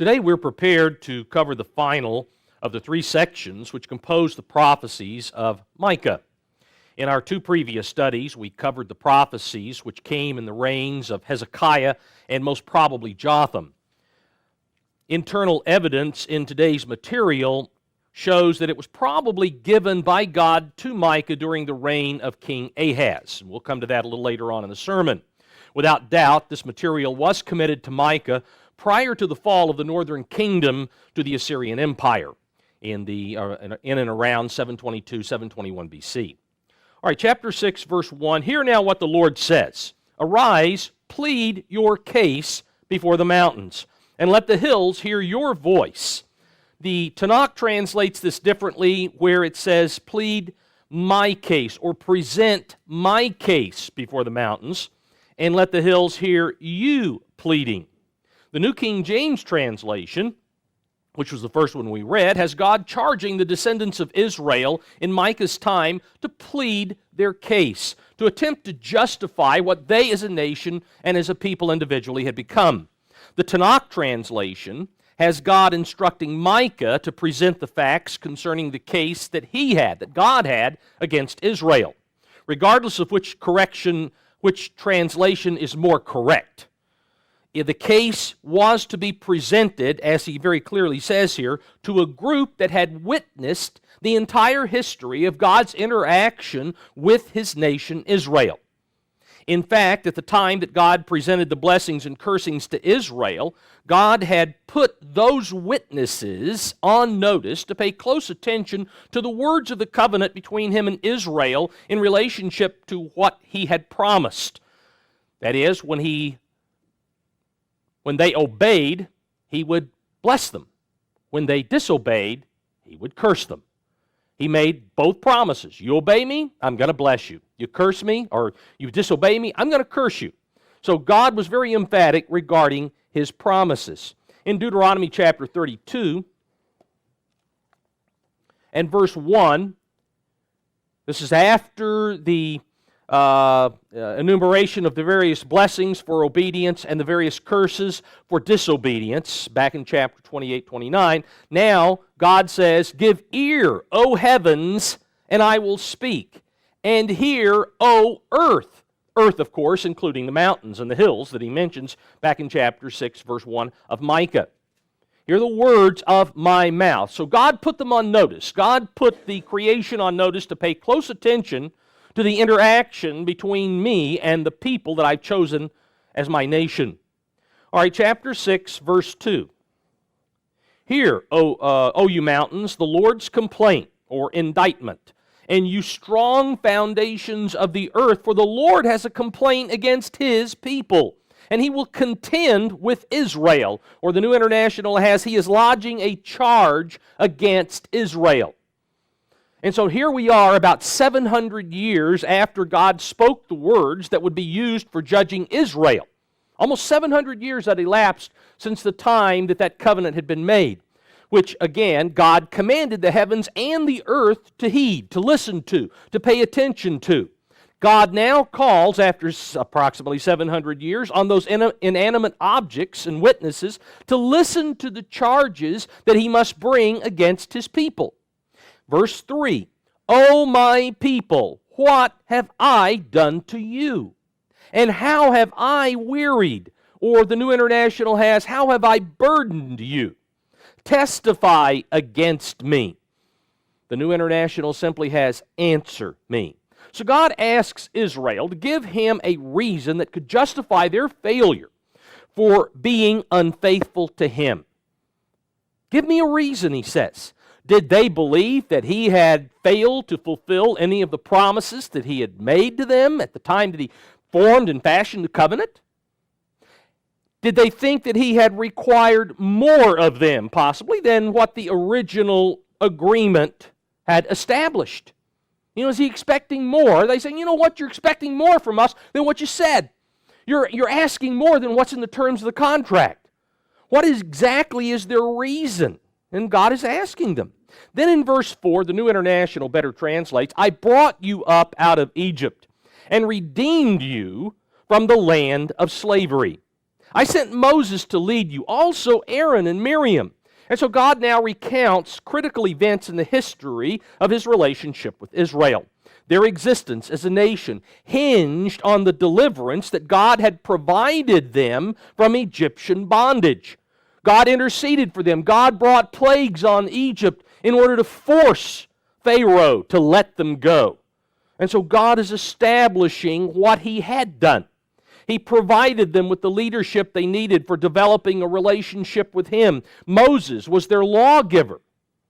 Today we're prepared to cover the final of the three sections which compose the prophecies of Micah. In our two previous studies, we covered the prophecies which came in the reigns of Hezekiah and most probably Jotham. Internal evidence in today's material shows that it was probably given by God to Micah during the reign of King Ahaz. And we'll come to that a little later on in the sermon. Without doubt, this material was committed to Micah prior to the fall of the northern kingdom to the Assyrian Empire in and around 722, 721 BC. All right, chapter 6, verse 1. Hear now what the Lord says. Arise, plead your case before the mountains, and let the hills hear your voice. The Tanakh translates this differently, where it says, plead my case, or present my case before the mountains, and let the hills hear you pleading. The New King James translation, which was the first one we read, has God charging the descendants of Israel in Micah's time to plead their case, to attempt to justify what they as a nation and as a people individually had become. The Tanakh translation has God instructing Micah to present the facts concerning the case that God had against Israel, regardless of which translation is more correct. The case was to be presented, as he very clearly says here, to a group that had witnessed the entire history of God's interaction with his nation Israel. In fact, at the time that God presented the blessings and cursings to Israel, God had put those witnesses on notice to pay close attention to the words of the covenant between him and Israel in relationship to what he had promised. That is, when they obeyed, he would bless them. When they disobeyed, he would curse them. He made both promises. You obey me, I'm going to bless you. You curse me, or you disobey me, I'm going to curse you. So God was very emphatic regarding his promises. In Deuteronomy chapter 32 and verse 1, this is after the enumeration of the various blessings for obedience and the various curses for disobedience, back in chapter 28, 29. Now, God says, give ear, O heavens, and I will speak, and hear, O earth. Earth, of course, including the mountains and the hills that he mentions back in chapter 6, verse 1 of Micah. Hear the words of my mouth. So God put them on notice. God put the creation on notice to pay close attention to the interaction between me and the people that I've chosen as my nation. All right, chapter 6, verse 2. Hear, O you mountains, the Lord's complaint or indictment, and you strong foundations of the earth, for the Lord has a complaint against his people, and he will contend with Israel. Or the New International has, he is lodging a charge against Israel. And so here we are about 700 years after God spoke the words that would be used for judging Israel. Almost 700 years had elapsed since the time that covenant had been made, which again, God commanded the heavens and the earth to heed, to listen to pay attention to. God now calls, after approximately 700 years, on those inanimate objects and witnesses to listen to the charges that he must bring against his people. Verse 3, O my people, what have I done to you? And how have I wearied? Or the New International has, how have I burdened you? Testify against me. The New International simply has, answer me. So God asks Israel to give him a reason that could justify their failure for being unfaithful to him. Give me a reason, he says. Did they believe that he had failed to fulfill any of the promises that he had made to them at the time that he formed and fashioned the covenant? Did they think that he had required more of them, possibly, than what the original agreement had established? Is he expecting more? Are they saying, you know what, you're expecting more from us than what you said. You're asking more than what's in the terms of the contract. What exactly is their reason? And God is asking them. Then in verse 4, the New International better translates, I brought you up out of Egypt and redeemed you from the land of slavery. I sent Moses to lead you, also Aaron and Miriam. And so God now recounts critical events in the history of his relationship with Israel. Their existence as a nation hinged on the deliverance that God had provided them from Egyptian bondage. God interceded for them. God brought plagues on Egypt in order to force Pharaoh to let them go. And so God is establishing what he had done. He provided them with the leadership they needed for developing a relationship with him. Moses was their lawgiver.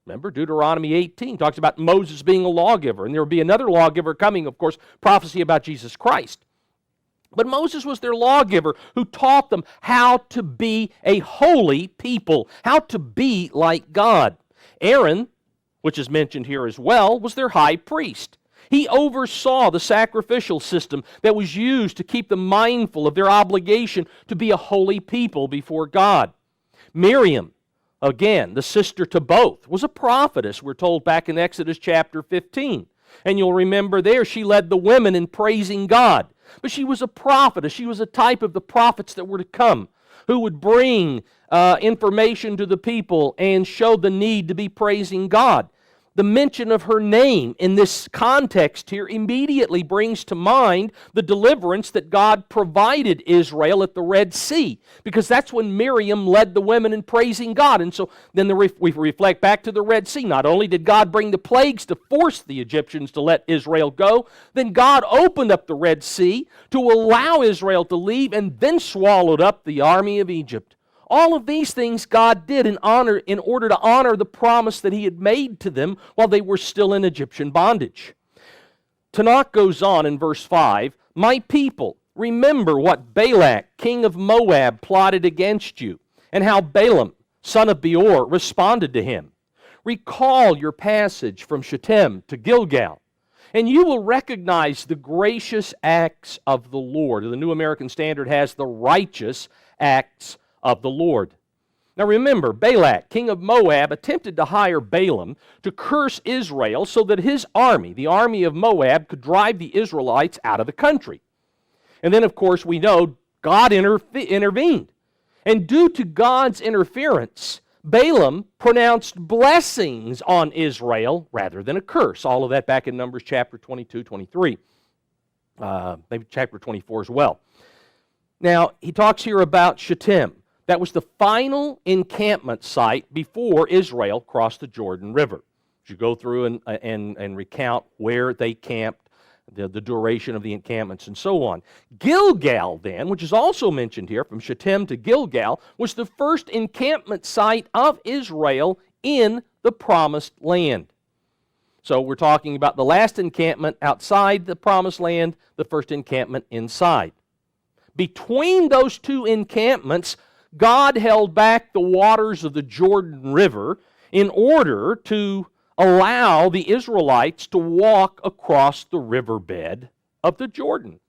Remember, Deuteronomy 18 talks about Moses being a lawgiver, and there will be another lawgiver coming, of course, prophecy about Jesus Christ. But Moses was their lawgiver who taught them how to be a holy people, how to be like God. Aaron, which is mentioned here as well, was their high priest. He oversaw the sacrificial system that was used to keep them mindful of their obligation to be a holy people before God. Miriam, again, the sister to both, was a prophetess, we're told back in Exodus chapter 15. And you'll remember there she led the women in praising God. But she was a prophetess. She was a type of the prophets that were to come, who would bring information to the people and show the need to be praising God. The mention of her name in this context here immediately brings to mind the deliverance that God provided Israel at the Red Sea, because that's when Miriam led the women in praising God. And so then we reflect back to the Red Sea. Not only did God bring the plagues to force the Egyptians to let Israel go, then God opened up the Red Sea to allow Israel to leave and then swallowed up the army of Egypt. All of these things God did in order to honor the promise that he had made to them while they were still in Egyptian bondage. Tanakh goes on in verse 5, "My people, remember what Balak, king of Moab, plotted against you, and how Balaam, son of Beor, responded to him. Recall your passage from Shittim to Gilgal, and you will recognize the gracious acts of the Lord." The New American Standard has the righteous acts of the Lord. Now remember, Balak, king of Moab, attempted to hire Balaam to curse Israel so that his army, the army of Moab, could drive the Israelites out of the country. And then, of course, we know God intervened. And due to God's interference, Balaam pronounced blessings on Israel rather than a curse. All of that back in Numbers chapter 22, 23. Maybe chapter 24 as well. Now, he talks here about Shittim. That was the final encampment site before Israel crossed the Jordan River. You go through and recount where they camped, the duration of the encampments, and so on. Gilgal, then, which is also mentioned here, from Shittim to Gilgal, was the first encampment site of Israel in the Promised Land. So we're talking about the last encampment outside the Promised Land, the first encampment inside. Between those two encampments, God held back the waters of the Jordan River in order to allow the Israelites to walk across the riverbed of the Jordan.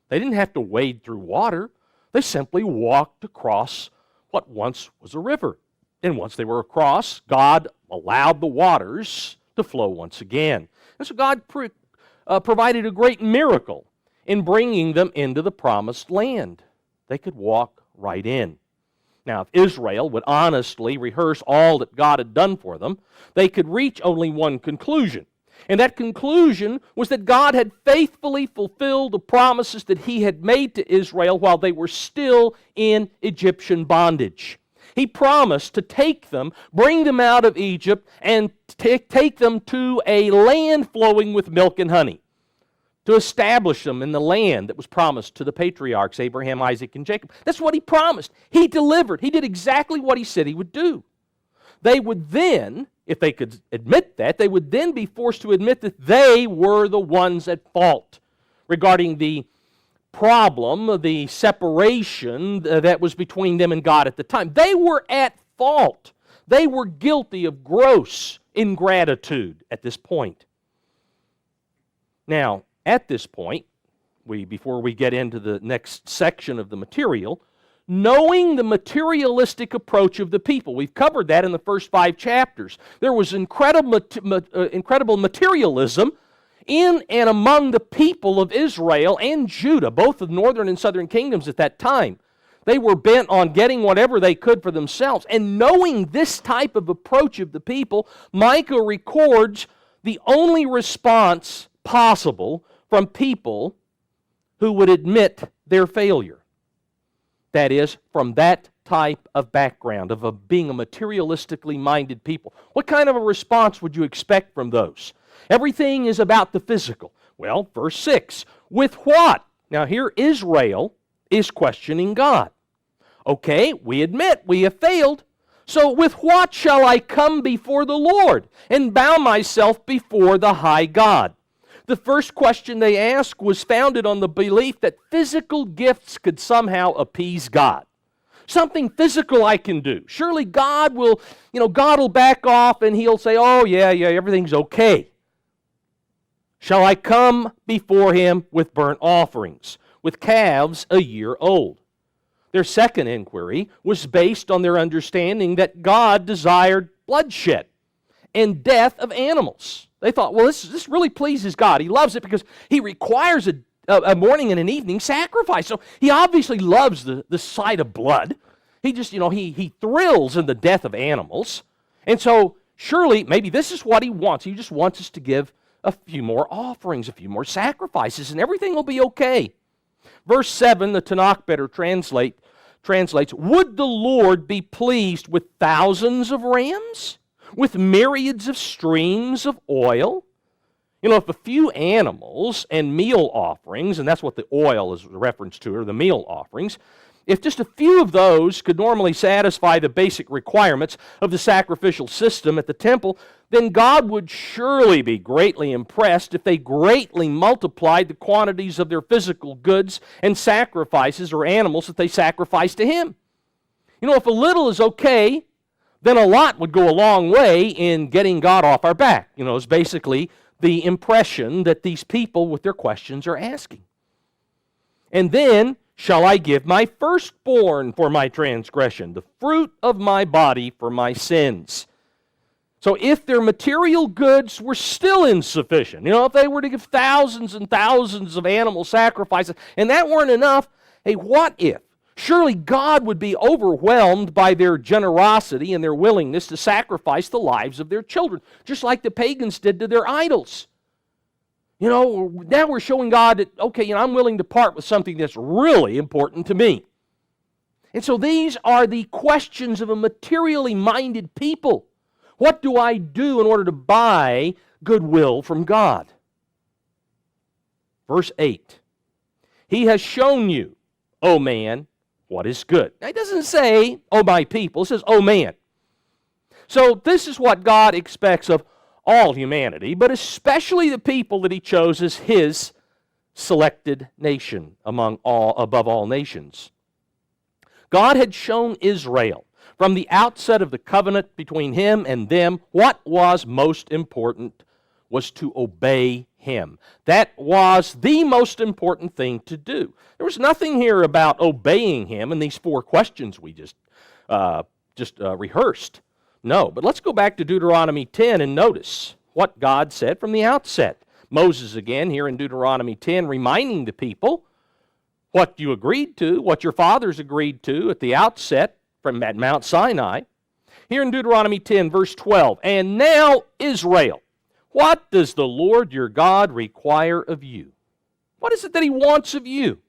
They didn't have to wade through water. They simply walked across what once was a river. And once they were across, God allowed the waters to flow once again. And so God provided a great miracle in bringing them into the Promised Land. They could walk right in. Now, if Israel would honestly rehearse all that God had done for them, they could reach only one conclusion. And that conclusion was that God had faithfully fulfilled the promises that he had made to Israel while they were still in Egyptian bondage. He promised to take them, bring them out of Egypt, and take them to a land flowing with milk and honey, to establish them in the land that was promised to the patriarchs, Abraham, Isaac, and Jacob. That's what he promised. He delivered. He did exactly what he said he would do. They would then, if they could admit that, they would then be forced to admit that they were the ones at fault regarding the problem, the separation that was between them and God at the time. They were at fault. They were guilty of gross ingratitude at this point. Now, at this point, before we get into the next section of the material, knowing the materialistic approach of the people. We've covered that in the first 5 chapters. There was incredible materialism in and among the people of Israel and Judah, both the northern and southern kingdoms at that time. They were bent on getting whatever they could for themselves. And knowing this type of approach of the people, Micah records the only response possible from people who would admit their failure. That is, from that type of background, of being a materialistically minded people. What kind of a response would you expect from those? Everything is about the physical. Well, verse 6, with what? Now here Israel is questioning God. Okay, we admit we have failed. So with what shall I come before the Lord and bow myself before the high God? The first question they asked was founded on the belief that physical gifts could somehow appease God. Something physical I can do. Surely God will back off and He'll say, oh yeah, everything's okay. Shall I come before Him with burnt offerings, with calves a year old? Their second inquiry was based on their understanding that God desired bloodshed and death of animals. They thought, well, this really pleases God. He loves it because He requires a morning and an evening sacrifice. So He obviously loves the sight of blood. He just, He thrills in the death of animals. And so surely, maybe this is what He wants. He just wants us to give a few more offerings, a few more sacrifices, and everything will be okay. Verse 7, the Tanakh better translates, would the Lord be pleased with thousands of rams, with myriads of streams of oil? If a few animals and meal offerings, and that's what the oil is a reference to, or the meal offerings, if just a few of those could normally satisfy the basic requirements of the sacrificial system at the temple, then God would surely be greatly impressed if they greatly multiplied the quantities of their physical goods and sacrifices or animals that they sacrificed to Him. If a little is okay, then a lot would go a long way in getting God off our back. It's basically the impression that these people with their questions are asking. And then, shall I give my firstborn for my transgression, the fruit of my body for my sins? So if their material goods were still insufficient, if they were to give thousands and thousands of animal sacrifices, and that weren't enough, hey, what if? Surely God would be overwhelmed by their generosity and their willingness to sacrifice the lives of their children, just like the pagans did to their idols. Now we're showing God that, okay, I'm willing to part with something that's really important to me. And so these are the questions of a materially minded people. What do I do in order to buy goodwill from God? Verse 8, He has shown you, O man, what is good. Now, it doesn't say, oh my people, it says, oh man. So this is what God expects of all humanity, but especially the people that He chose as His selected nation above all nations. God had shown Israel from the outset of the covenant between Him and them what was most important was to obey Him. That was the most important thing to do. There was nothing here about obeying Him in these four questions we just rehearsed. No, but let's go back to Deuteronomy 10 and notice what God said from the outset. Moses again here in Deuteronomy 10 reminding the people what you agreed to, what your fathers agreed to at the outset from at Mount Sinai. Here in Deuteronomy 10 verse 12, and now Israel, what does the Lord your God require of you? What is it that He wants of you?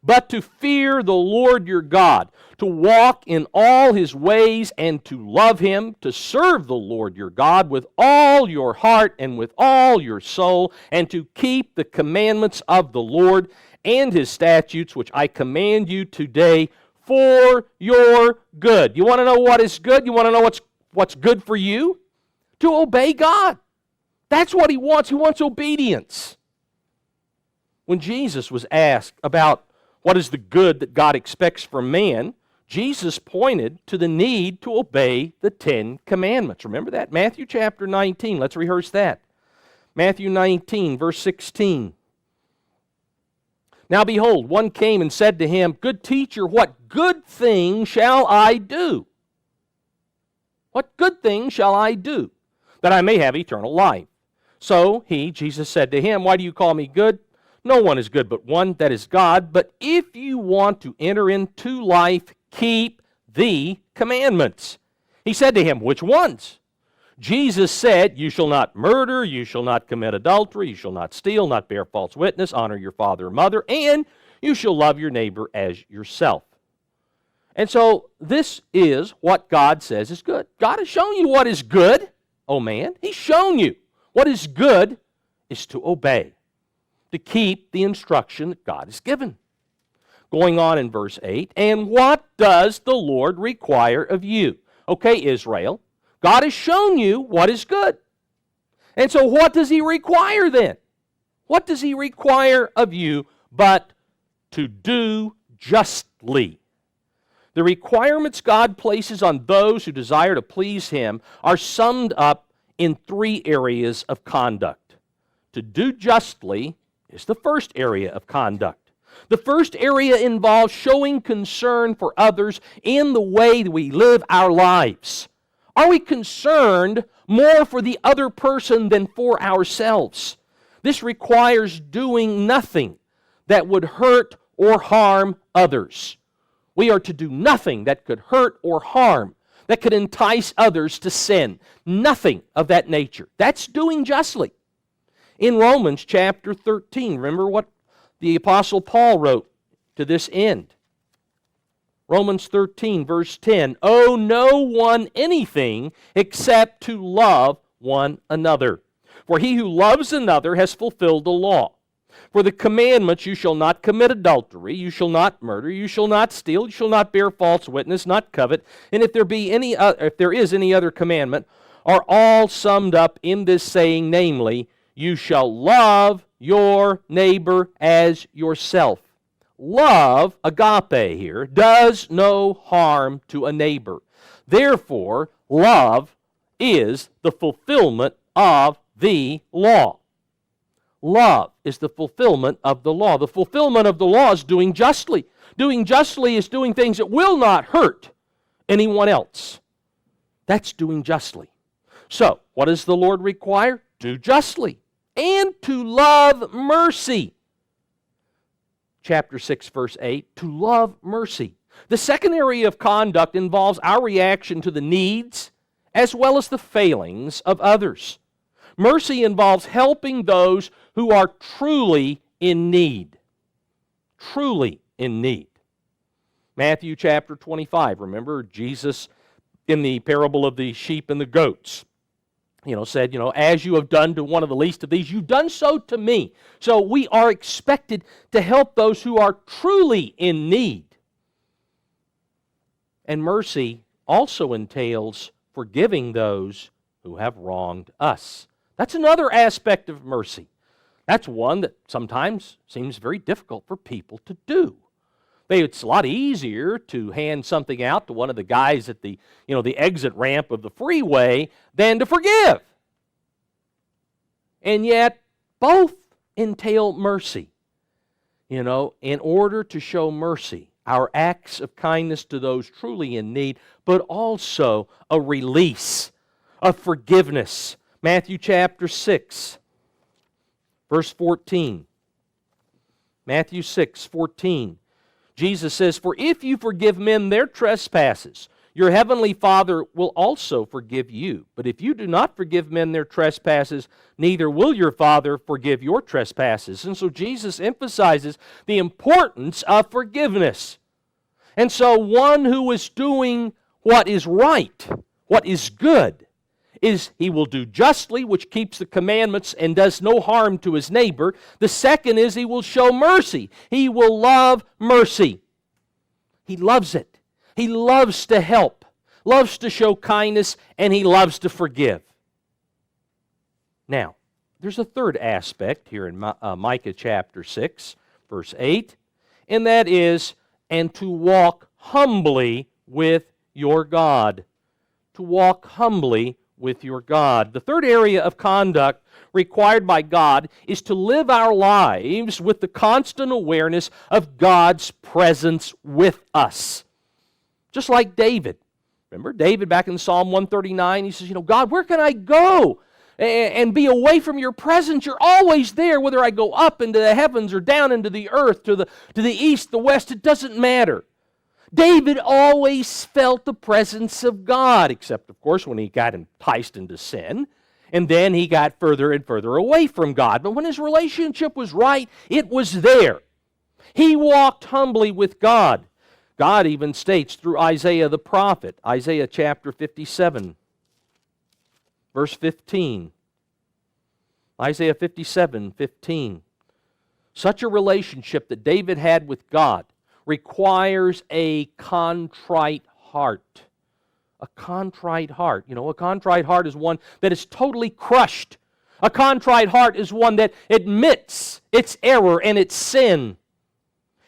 But to fear the Lord your God, to walk in all His ways and to love Him, to serve the Lord your God with all your heart and with all your soul, and to keep the commandments of the Lord and His statutes, which I command you today for your good. You want to know what is good? You want to know what's good for you? To obey God. That's what He wants. He wants obedience. When Jesus was asked about what is the good that God expects from man, Jesus pointed to the need to obey the 10 commandments. Remember that? Matthew chapter 19. Let's rehearse that. Matthew 19, verse 16. Now behold, one came and said to Him, Good teacher, what good thing shall I do? What good thing shall I do, that I may have eternal life? So Jesus said to him, Why do you call me good? No one is good but one, that is God. But if you want to enter into life, keep the commandments. He said to him, which ones? Jesus said, you shall not murder, you shall not commit adultery, you shall not steal, not bear false witness, honor your father and mother, and you shall love your neighbor as yourself. And so this is what God says is good. God has shown you what is good, oh man. He's shown you what is good is to obey, to keep the instruction that God has given. Going on in verse 8, and what does the Lord require of you? Okay, Israel, God has shown you what is good. And so what does He require then? What does He require of you but to do justly? The requirements God places on those who desire to please Him are summed up in 3 areas of conduct. To do justly is the first area of conduct. The first area involves showing concern for others in the way that we live our lives. Are we concerned more for the other person than for ourselves? This requires doing nothing that would hurt or harm others. We are to do nothing that could hurt or harm, that could entice others to sin. Nothing of that nature. That's doing justly. In Romans chapter 13, remember what the Apostle Paul wrote to this end. Romans 13, verse 10, owe no one anything except to love one another. For he who loves another has fulfilled the law. For the commandments, you shall not commit adultery, you shall not murder, you shall not steal, you shall not bear false witness, not covet, and if there is any other commandment, are all summed up in this saying, namely, you shall love your neighbor as yourself. Love, agape here, does no harm to a neighbor. Therefore, love is the fulfillment of the law. Love is the fulfillment of the law. The fulfillment of the law is doing justly. Doing justly is doing things that will not hurt anyone else. That's doing justly. So, what does the Lord require? Do justly and to love mercy. Chapter 6, verse 8, to love mercy. The second area of conduct involves our reaction to the needs as well as the failings of others. Mercy involves helping those who are truly in need. Truly in need. Matthew chapter 25, remember Jesus in the parable of the sheep and the goats, said, as you have done to one of the least of these, you've done so to me. So we are expected to help those who are truly in need. And mercy also entails forgiving those who have wronged us. That's another aspect of mercy. That's one that sometimes seems very difficult for people to do. It's a lot easier to hand something out to one of the guys at the exit ramp of the freeway than to forgive. And yet, both entail mercy. In order to show mercy, our acts of kindness to those truly in need, but also a release of forgiveness. Matthew chapter 6, verse 14. Matthew 6, 14. Jesus says, for if you forgive men their trespasses, your heavenly Father will also forgive you. But if you do not forgive men their trespasses, neither will your Father forgive your trespasses. And so Jesus emphasizes the importance of forgiveness. And so one who is doing what is right, what is good, is he will do justly, which keeps the commandments and does no harm to his neighbor. The second is he will show mercy. He will love mercy. He loves it. He loves to help, loves to show kindness, and he loves to forgive. Now, there's a third aspect here in Micah chapter 6, verse 8, and that is, and to walk humbly with your God. To walk humbly with your God. The third area of conduct required by God is to live our lives with the constant awareness of God's presence with us. Just like David. Remember David back in Psalm 139, he says, God, where can I go? and be away from your presence. You're always there, whether I go up into the heavens or down into the earth, to the east, the west, it doesn't matter. David always felt the presence of God, except, of course, when he got enticed into sin, and then he got further and further away from God. But when his relationship was right, it was there. He walked humbly with God. God even states through Isaiah the prophet, Isaiah chapter 57, verse 15. Isaiah 57:15. Such a relationship that David had with God requires a contrite heart. A contrite heart. You know, a contrite heart is one that is totally crushed. A contrite heart is one that admits its error and its sin.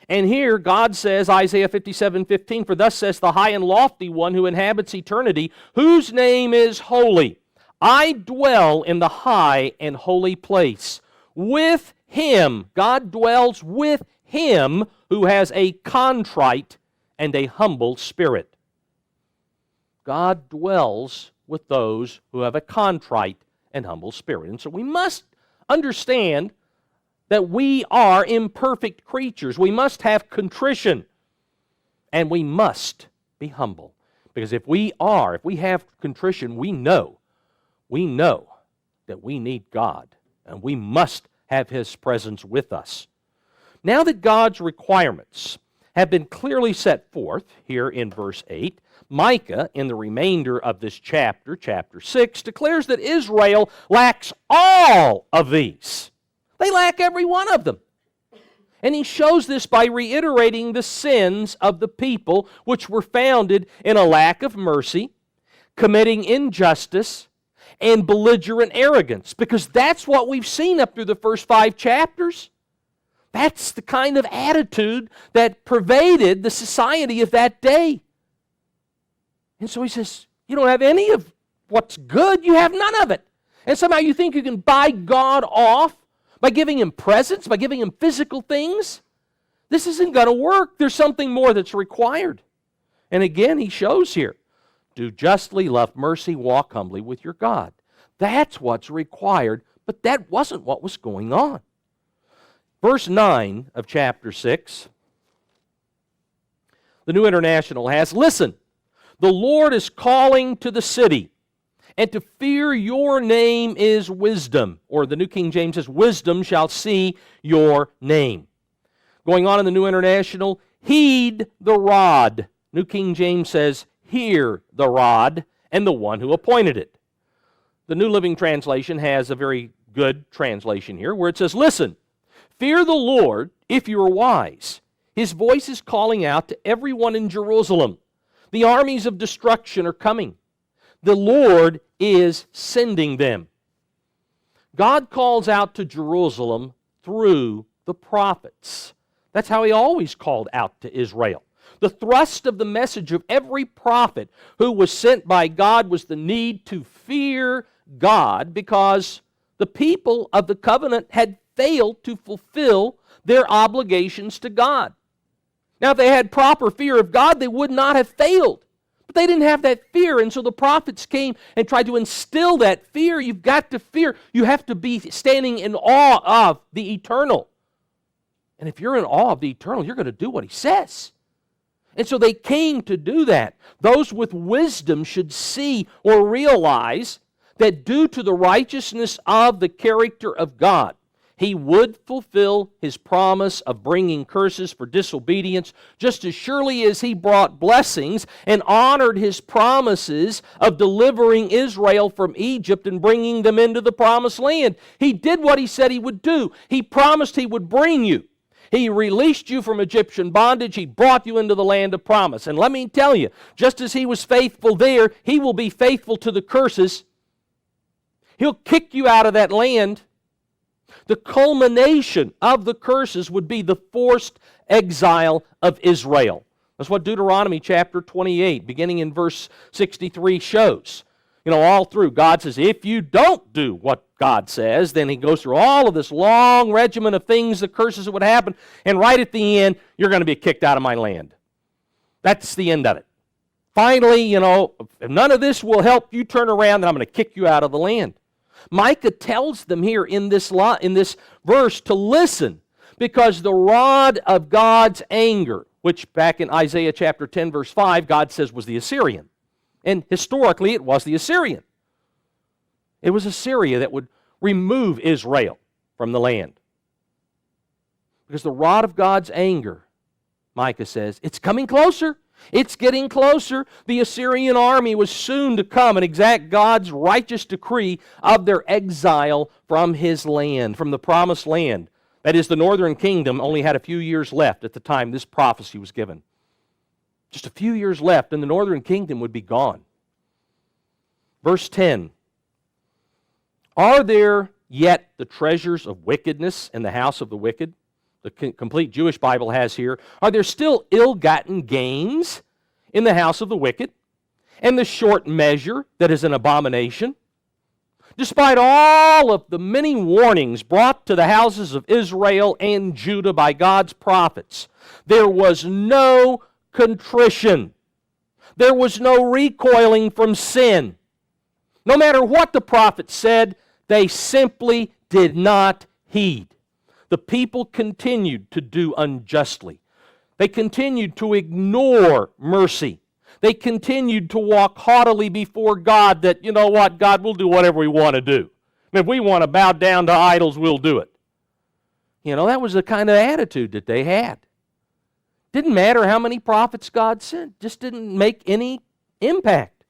And here God says, Isaiah 57:15, "For thus says the high and lofty one who inhabits eternity, whose name is holy. I dwell in the high and holy place. With him," God dwells with him, "who has a contrite and a humble spirit." God dwells with those who have a contrite and humble spirit. And so we must understand that we are imperfect creatures. We must have contrition, and we must be humble. Because if we have contrition, we know that we need God, and we must have His presence with us. Now that God's requirements have been clearly set forth here in verse 8, Micah, in the remainder of this chapter, chapter 6, declares that Israel lacks all of these. They lack every one of them. And he shows this by reiterating the sins of the people, which were founded in a lack of mercy, committing injustice, and belligerent arrogance. Because that's what we've seen up through the first 5 chapters. That's the kind of attitude that pervaded the society of that day. And so he says, you don't have any of what's good, you have none of it. And somehow you think you can buy God off by giving Him presents, by giving Him physical things. This isn't going to work. There's something more that's required. And again, he shows here, do justly, love mercy, walk humbly with your God. That's what's required, but that wasn't what was going on. Verse 9 of chapter 6, the New International has, "Listen, the Lord is calling to the city, and to fear your name is wisdom." Or the New King James says, "Wisdom shall see your name." Going on in the New International, "Heed the rod." New King James says, "Hear the rod and the one who appointed it." The New Living Translation has a very good translation here where it says, "Listen, fear the Lord if you are wise. His voice is calling out to everyone in Jerusalem. The armies of destruction are coming. The Lord is sending them." God calls out to Jerusalem through the prophets. That's how He always called out to Israel. The thrust of the message of every prophet who was sent by God was the need to fear God, because the people of the covenant had failed to fulfill their obligations to God. Now, if they had proper fear of God, they would not have failed. But they didn't have that fear, and so the prophets came and tried to instill that fear. You've got to fear. You have to be standing in awe of the eternal. And if you're in awe of the eternal, you're going to do what He says. And so they came to do that. Those with wisdom should see or realize that due to the righteousness of the character of God, He would fulfill His promise of bringing curses for disobedience just as surely as He brought blessings and honored His promises of delivering Israel from Egypt and bringing them into the promised land. He did what He said He would do. He promised He would bring you. He released you from Egyptian bondage. He brought you into the land of promise. And let me tell you, just as He was faithful there, He will be faithful to the curses. He'll kick you out of that land. The culmination of the curses would be the forced exile of Israel. That's what Deuteronomy chapter 28, beginning in verse 63, shows. You know, all through, God says, if you don't do what God says, then He goes through all of this long regimen of things, the curses that would happen, and right at the end, you're going to be kicked out of my land. That's the end of it. Finally, you know, if none of this will help you turn around, then I'm going to kick you out of the land. Micah tells them here in this verse to listen, because the rod of God's anger, which back in Isaiah chapter 10, verse 5, God says was the Assyrian. And historically, it was the Assyrian. It was Assyria that would remove Israel from the land. Because the rod of God's anger, Micah says, it's coming closer. It's getting closer. The Assyrian army was soon to come and exact God's righteous decree of their exile from His land, from the promised land. That is, the northern kingdom only had a few years left at the time this prophecy was given. Just a few years left, and the northern kingdom would be gone. Verse 10, are there yet the treasures of wickedness in the house of the wicked? The complete Jewish Bible has here, are there still ill-gotten gains in the house of the wicked, and the short measure that is an abomination? Despite all of the many warnings brought to the houses of Israel and Judah by God's prophets, there was no contrition. There was no recoiling from sin. No matter what the prophet said, they simply did not heed. The people continued to do unjustly. They continued to ignore mercy. They continued to walk haughtily before God that, you know what, God, we'll do whatever we want to do. If we want to bow down to idols, we'll do it. You know, that was the kind of attitude that they had. Didn't matter how many prophets God sent. Just didn't make any impact.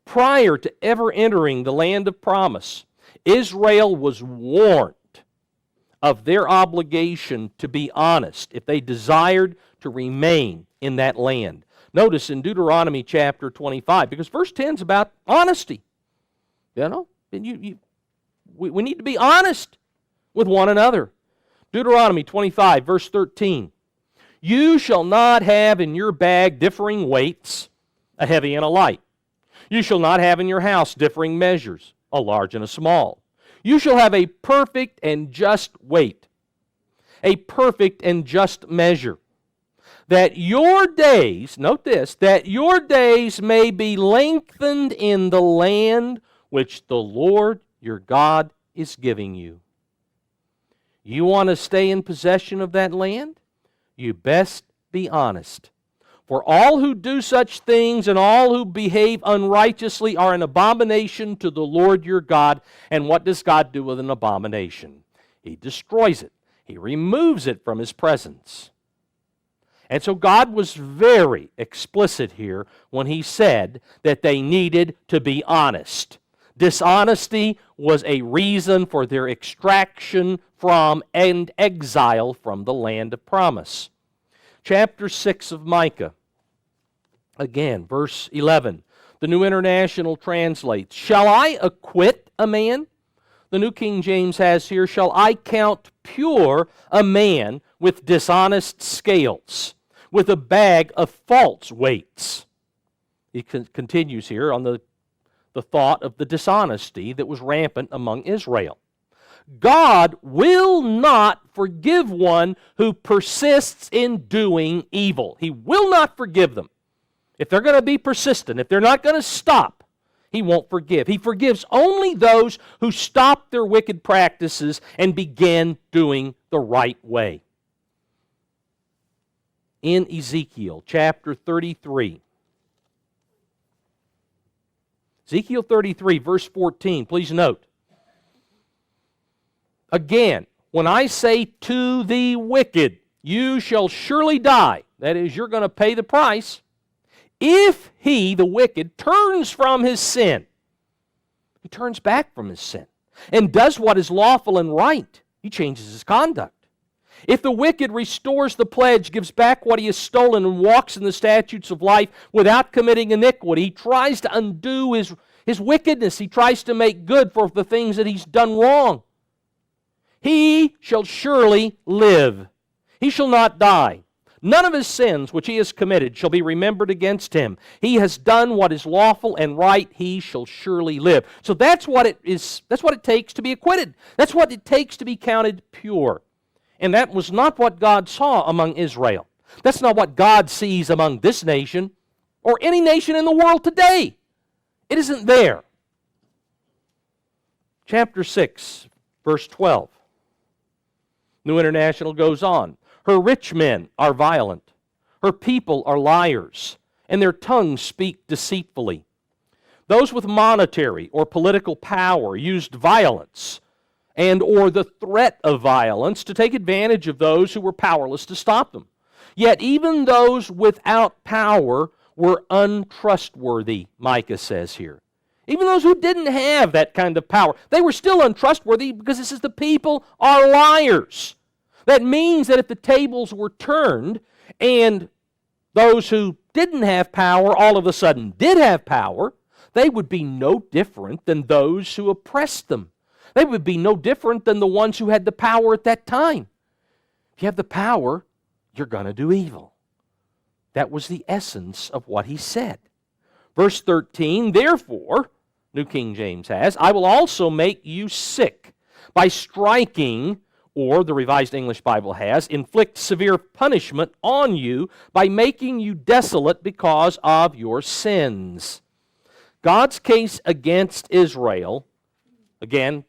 Prior to ever entering the land of promise, Israel was warned of their obligation to be honest if they desired to remain in that land. Notice in Deuteronomy chapter 25, because verse 10 is about honesty. You know, we need to be honest with one another. Deuteronomy 25, verse 13. You shall not have in your bag differing weights, a heavy and a light. You shall not have in your house differing measures, a large and a small. You shall have a perfect and just weight, a perfect and just measure, that your days, note this, that your days may be lengthened in the land which the Lord your God is giving you. You want to stay in possession of that land? You best be honest. For all who do such things and all who behave unrighteously are an abomination to the Lord your God. And what does God do with an abomination? He destroys it. He removes it from His presence. And so God was very explicit here when He said that they needed to be honest. Dishonesty was a reason for their extraction from and exile from the land of promise. Chapter 6 of Micah, again, verse 11. The New International translates, shall I acquit a man? The New King James has here, shall I count pure a man with dishonest scales, with a bag of false weights? He continues here on the thought of the dishonesty that was rampant among Israel. God will not forgive one who persists in doing evil. He will not forgive them. If they're going to be persistent, if they're not going to stop, He won't forgive. He forgives only those who stop their wicked practices and begin doing the right way. In Ezekiel chapter 33, Ezekiel 33, verse 14, please note. Again, when I say to the wicked, you shall surely die, that is, you're going to pay the price, if he, the wicked, turns from his sin, he turns back from his sin, and does what is lawful and right, he changes his conduct. If the wicked restores the pledge, gives back what he has stolen, and walks in the statutes of life without committing iniquity, he tries to undo his wickedness, he tries to make good for the things that he's done wrong. He shall surely live. He shall not die. None of his sins which he has committed shall be remembered against him. He has done what is lawful and right. He shall surely live. So that's what it is. That's what it takes to be acquitted. That's what it takes to be counted pure. And that was not what God saw among Israel. That's not what God sees among this nation or any nation in the world today. It isn't there. Chapter 6, verse 12. New International goes on. Her rich men are violent. Her people are liars, and their tongues speak deceitfully. Those with monetary or political power used violence and or the threat of violence to take advantage of those who were powerless to stop them. Yet even those without power were untrustworthy, Micah says here. Even those who didn't have that kind of power, they were still untrustworthy because it says the people are liars. That means that if the tables were turned and those who didn't have power all of a sudden did have power, they would be no different than those who oppressed them. They would be no different than the ones who had the power at that time. If you have the power, you're going to do evil. That was the essence of what he said. Verse 13, therefore, New King James has, I will also make you sick by striking, or the Revised English Bible has, inflict severe punishment on you by making you desolate because of your sins. God's case against Israel, again,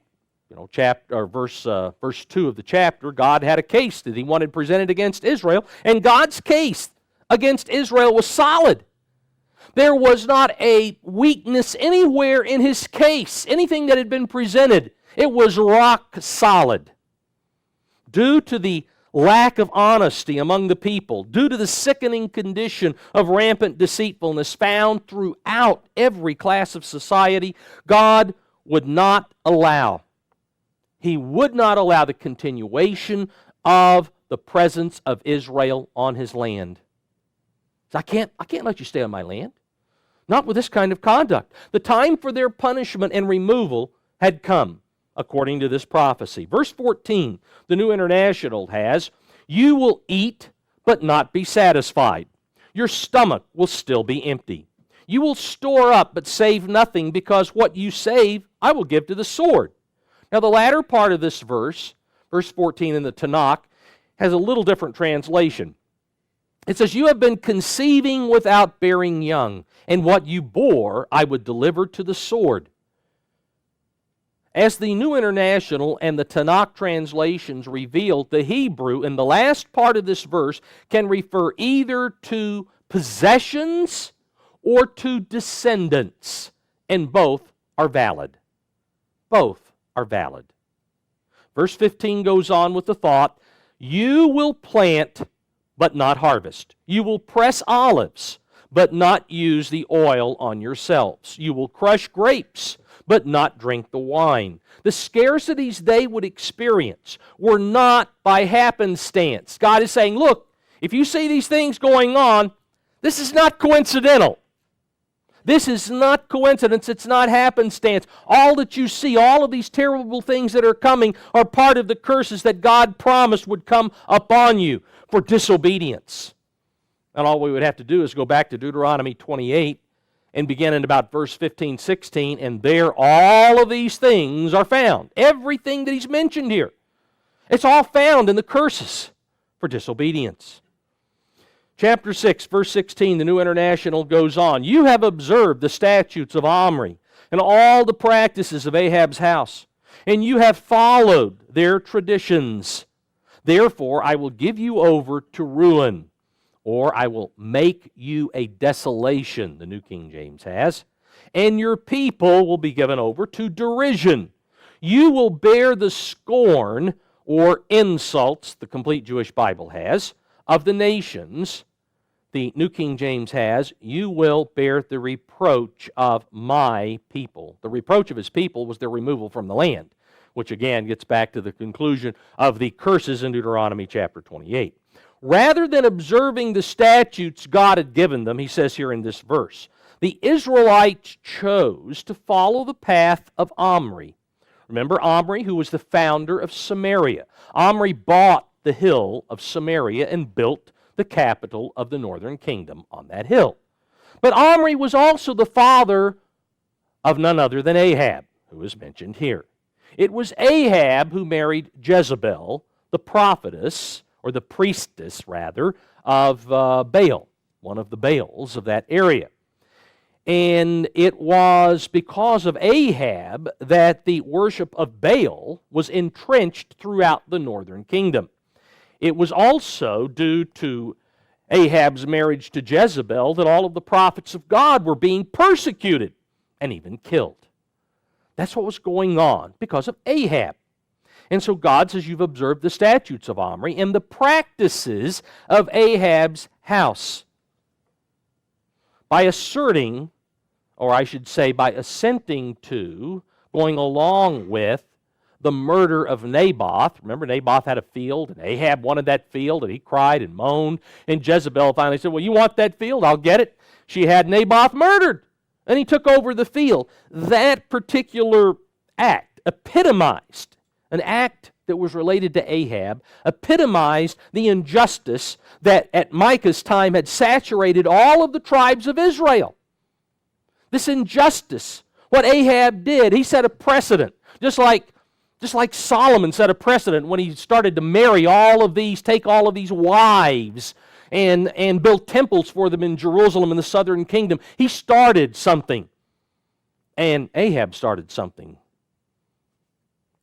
verse 2 of the chapter, God had a case that he wanted presented against Israel, and God's case against Israel was solid. There was not a weakness anywhere in his case, anything that had been presented. It was rock solid. Due to the lack of honesty among the people, due to the sickening condition of rampant deceitfulness found throughout every class of society, God would not allow. He would not allow the continuation of the presence of Israel on his land. I can't let you stay on my land. Not with this kind of conduct. The time for their punishment and removal had come, according to this prophecy. Verse 14, the New International has, you will eat but not be satisfied. Your stomach will still be empty. You will store up but save nothing, because what you save I will give to the sword. Now the latter part of this verse, verse 14 in the Tanakh, has a little different translation. It says, you have been conceiving without bearing young, and what you bore I would deliver to the sword. As the New International and the Tanakh translations revealed, the Hebrew in the last part of this verse can refer either to possessions or to descendants, and both are valid. Both are valid. Verse 15 goes on with the thought, you will plant but not harvest. You will press olives, but not use the oil on yourselves. You will crush grapes, but not drink the wine. The scarcities they would experience were not by happenstance. God is saying, look, if you see these things going on, this is not coincidental. This is not coincidence. It's not happenstance. All that you see, all of these terrible things that are coming are part of the curses that God promised would come upon you for disobedience. And all we would have to do is go back to Deuteronomy 28 and begin in about verse 15, 16, and there all of these things are found. Everything that he's mentioned here. It's all found in the curses for disobedience. Chapter 6, verse 16, the New International goes on. You have observed the statutes of Omri and all the practices of Ahab's house, and you have followed their traditions. Therefore, I will give you over to ruin, or I will make you a desolation, the New King James has, and your people will be given over to derision. You will bear the scorn or insults, the complete Jewish Bible has, of the nations. The New King James has, you will bear the reproach of my people. The reproach of his people was their removal from the land, which again gets back to the conclusion of the curses in Deuteronomy chapter 28. Rather than observing the statutes God had given them, he says here in this verse, the Israelites chose to follow the path of Omri. Remember Omri, who was the founder of Samaria. Omri bought the hill of Samaria and built the capital of the northern kingdom on that hill. But Omri was also the father of none other than Ahab, who is mentioned here. It was Ahab who married Jezebel, the prophetess, or the priestess, rather, of Baal, one of the Baals of that area. And it was because of Ahab that the worship of Baal was entrenched throughout the northern kingdom. It was also due to Ahab's marriage to Jezebel that all of the prophets of God were being persecuted and even killed. That's what was going on because of Ahab. And so God says, you've observed the statutes of Omri and the practices of Ahab's house. By asserting, or I should say by assenting to, going along with the murder of Naboth. Remember, Naboth had a field, and Ahab wanted that field, and he cried and moaned. And Jezebel finally said, well, you want that field? I'll get it. She had Naboth murdered, and he took over the field. That particular act epitomized, an act that was related to Ahab, epitomized the injustice that at Micah's time had saturated all of the tribes of Israel. This injustice, what Ahab did, he set a precedent, just like Solomon set a precedent when he started to marry take all of these wives and build temples for them in Jerusalem in the southern kingdom. He started something, and Ahab started something,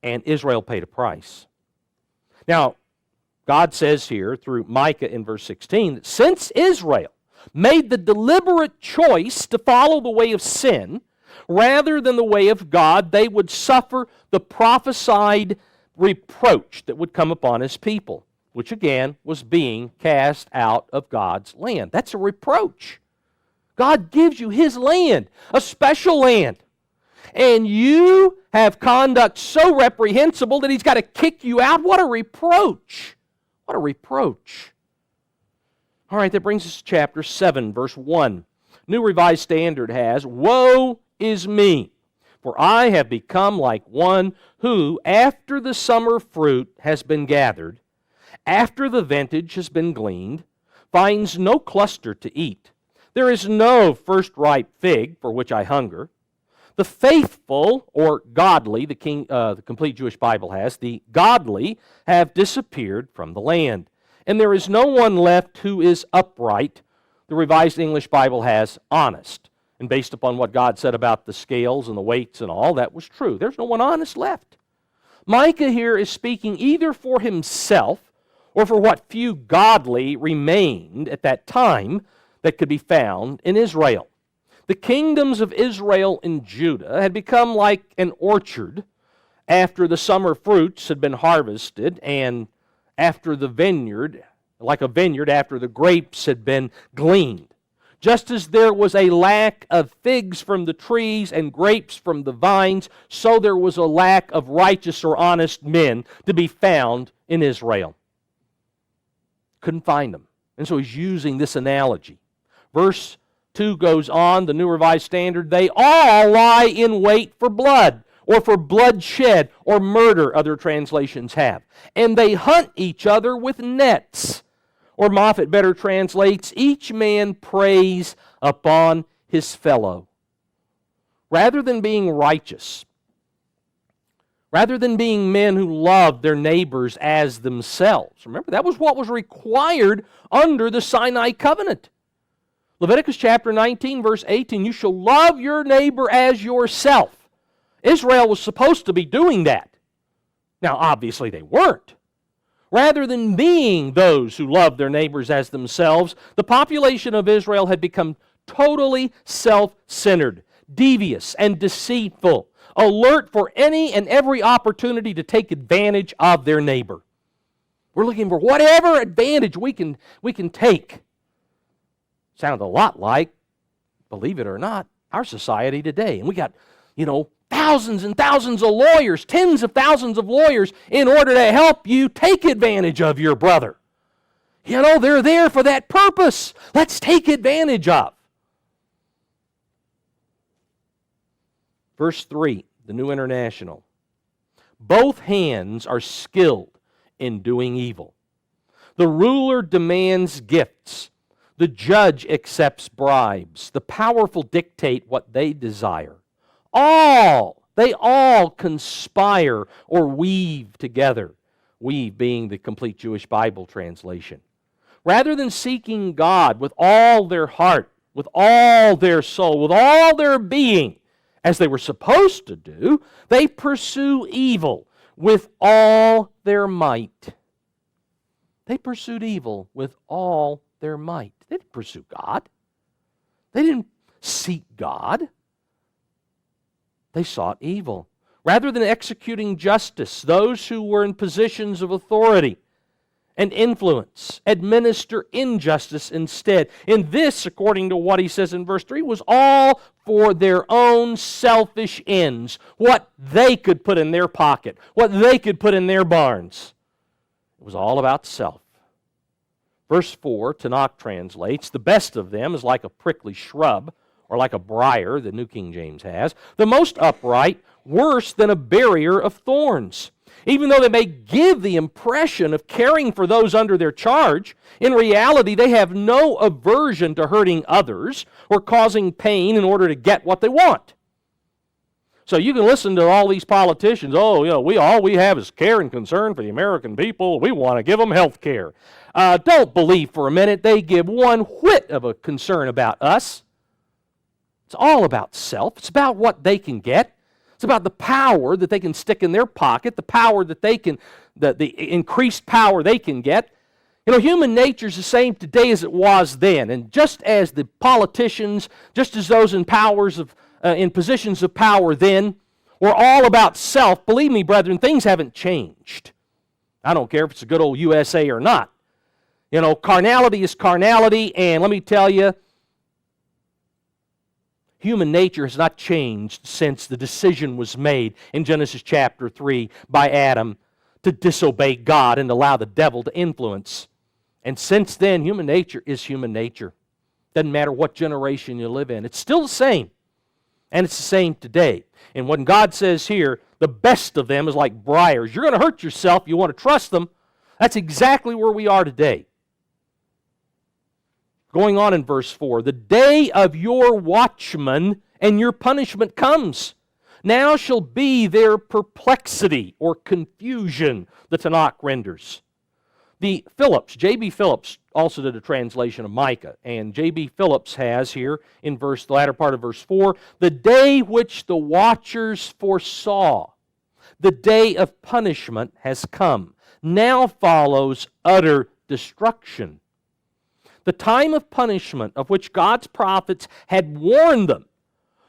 and Israel paid a price. Now, God says here through Micah in verse 16 that since Israel made the deliberate choice to follow the way of sin rather than the way of God, they would suffer the prophesied reproach that would come upon his people, which again was being cast out of God's land. That's a reproach. God gives you his land, a special land, and you have conduct so reprehensible that he's got to kick you out. What a reproach. What a reproach. All right, that brings us to chapter 7, verse 1. New Revised Standard has, woe is me, for I have become like one who, after the summer fruit has been gathered, after the vintage has been gleaned, finds no cluster to eat. There is no first ripe fig for which I hunger. The faithful, or godly, the Complete Jewish Bible has, the godly have disappeared from the land. And there is no one left who is upright. The Revised English Bible has honest. And based upon what God said about the scales and the weights and all, that was true. There's no one honest left. Micah here is speaking either for himself or for what few godly remained at that time that could be found in Israel. The kingdoms of Israel and Judah had become like an orchard after the summer fruits had been harvested, and after the vineyard, like a vineyard after the grapes had been gleaned. Just as there was a lack of figs from the trees and grapes from the vines, so there was a lack of righteous or honest men to be found in Israel. Couldn't find them. And so he's using this analogy. Verse 2 goes on, the New Revised Standard, they all lie in wait for blood, or for bloodshed, or murder, other translations have. And they hunt each other with nets. Or Moffat better translates, each man preys upon his fellow. Rather than being righteous, rather than being men who loved their neighbors as themselves. Remember, that was what was required under the Sinai covenant. Leviticus chapter 19, verse 18, you shall love your neighbor as yourself. Israel was supposed to be doing that. Now, obviously, they weren't. Rather than being those who loved their neighbors as themselves, the population of Israel had become totally self-centered, devious, and deceitful, alert for any and every opportunity to take advantage of their neighbor. We're looking for whatever advantage we can take. Sounds a lot like, believe it or not, our society today. And we got, thousands and thousands of lawyers, tens of thousands of lawyers in order to help you take advantage of your brother. They're there for that purpose. Let's take advantage of. Verse 3, the New International. Both hands are skilled in doing evil. The ruler demands gifts. The judge accepts bribes. The powerful dictate what they desire. They all conspire or weave together. Weave being the Complete Jewish Bible translation. Rather than seeking God with all their heart, with all their soul, with all their being, as they were supposed to do, they pursue evil with all their might. They pursued evil with all their might. They didn't pursue God. They didn't seek God. They sought evil. Rather than executing justice, those who were in positions of authority and influence administer injustice instead. And this, according to what he says in verse 3, was all for their own selfish ends, what they could put in their pocket, what they could put in their barns. It was all about self. Verse 4, Tanakh translates, the best of them is like a prickly shrub, or like a briar, the New King James has, the most upright, worse than a barrier of thorns. Even though they may give the impression of caring for those under their charge, in reality they have no aversion to hurting others or causing pain in order to get what they want. So you can listen to all these politicians, all we have is care and concern for the American people. We want to give them health care. Don't believe for a minute they give one whit of a concern about us. It's all about self. It's about what they can get. It's about the power that they can stick in their pocket, the power that they can, the increased power they can get. You know, human nature is the same today as it was then. And just as the politicians, just as those in in positions of power then, were all about self, believe me, brethren, things haven't changed. I don't care if it's a good old USA or not. You know, carnality is carnality, and let me tell you, human nature has not changed since the decision was made in Genesis chapter 3 by Adam to disobey God and allow the devil to influence. And since then, human nature is human nature. Doesn't matter what generation you live in. It's still the same. And it's the same today. And when God says here, the best of them is like briars, you're going to hurt yourself, you want to trust them. That's exactly where we are today. Going on in verse 4, the day of your watchman and your punishment comes. Now shall be their perplexity or confusion, the Tanakh renders. The Phillips, J.B. Phillips, also did a translation of Micah, and J.B. Phillips has here in the latter part of verse 4, the day which the watchers foresaw, the day of punishment has come. Now follows utter destruction. The time of punishment of which God's prophets had warned them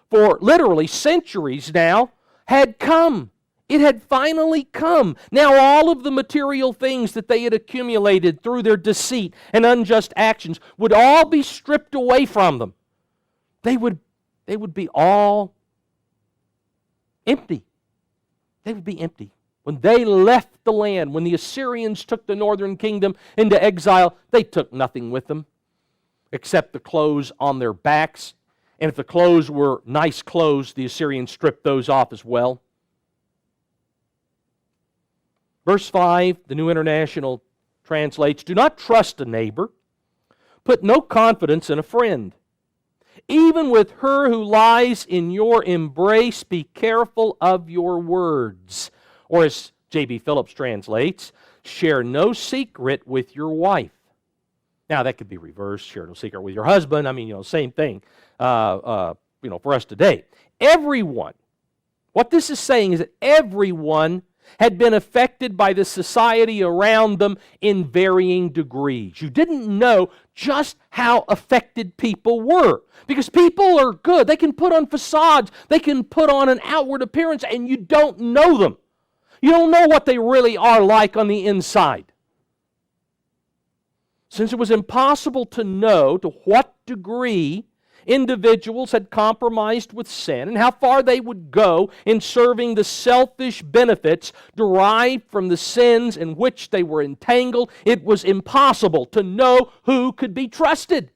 for literally centuries now had come. It had finally come. Now all of the material things that they had accumulated through their deceit and unjust actions would all be stripped away from them. They would be all empty. They would be empty. When they left the land, when the Assyrians took the northern kingdom into exile, they took nothing with them except the clothes on their backs. And if the clothes were nice clothes, the Assyrians stripped those off as well. Verse 5, the New International translates, do not trust a neighbor. Put no confidence in a friend. Even with her who lies in your embrace, be careful of your words. Or as J.B. Phillips translates, share no secret with your wife. Now that could be reversed, share no secret with your husband. I mean, same thing, for us today. Everyone, what this is saying is that everyone had been affected by the society around them in varying degrees. You didn't know just how affected people were. Because people are good. They can put on facades. They can put on an outward appearance, and you don't know them. You don't know what they really are like on the inside. Since it was impossible to know to what degree individuals had compromised with sin and how far they would go in serving the selfish benefits derived from the sins in which they were entangled, it was impossible to know who could be trusted.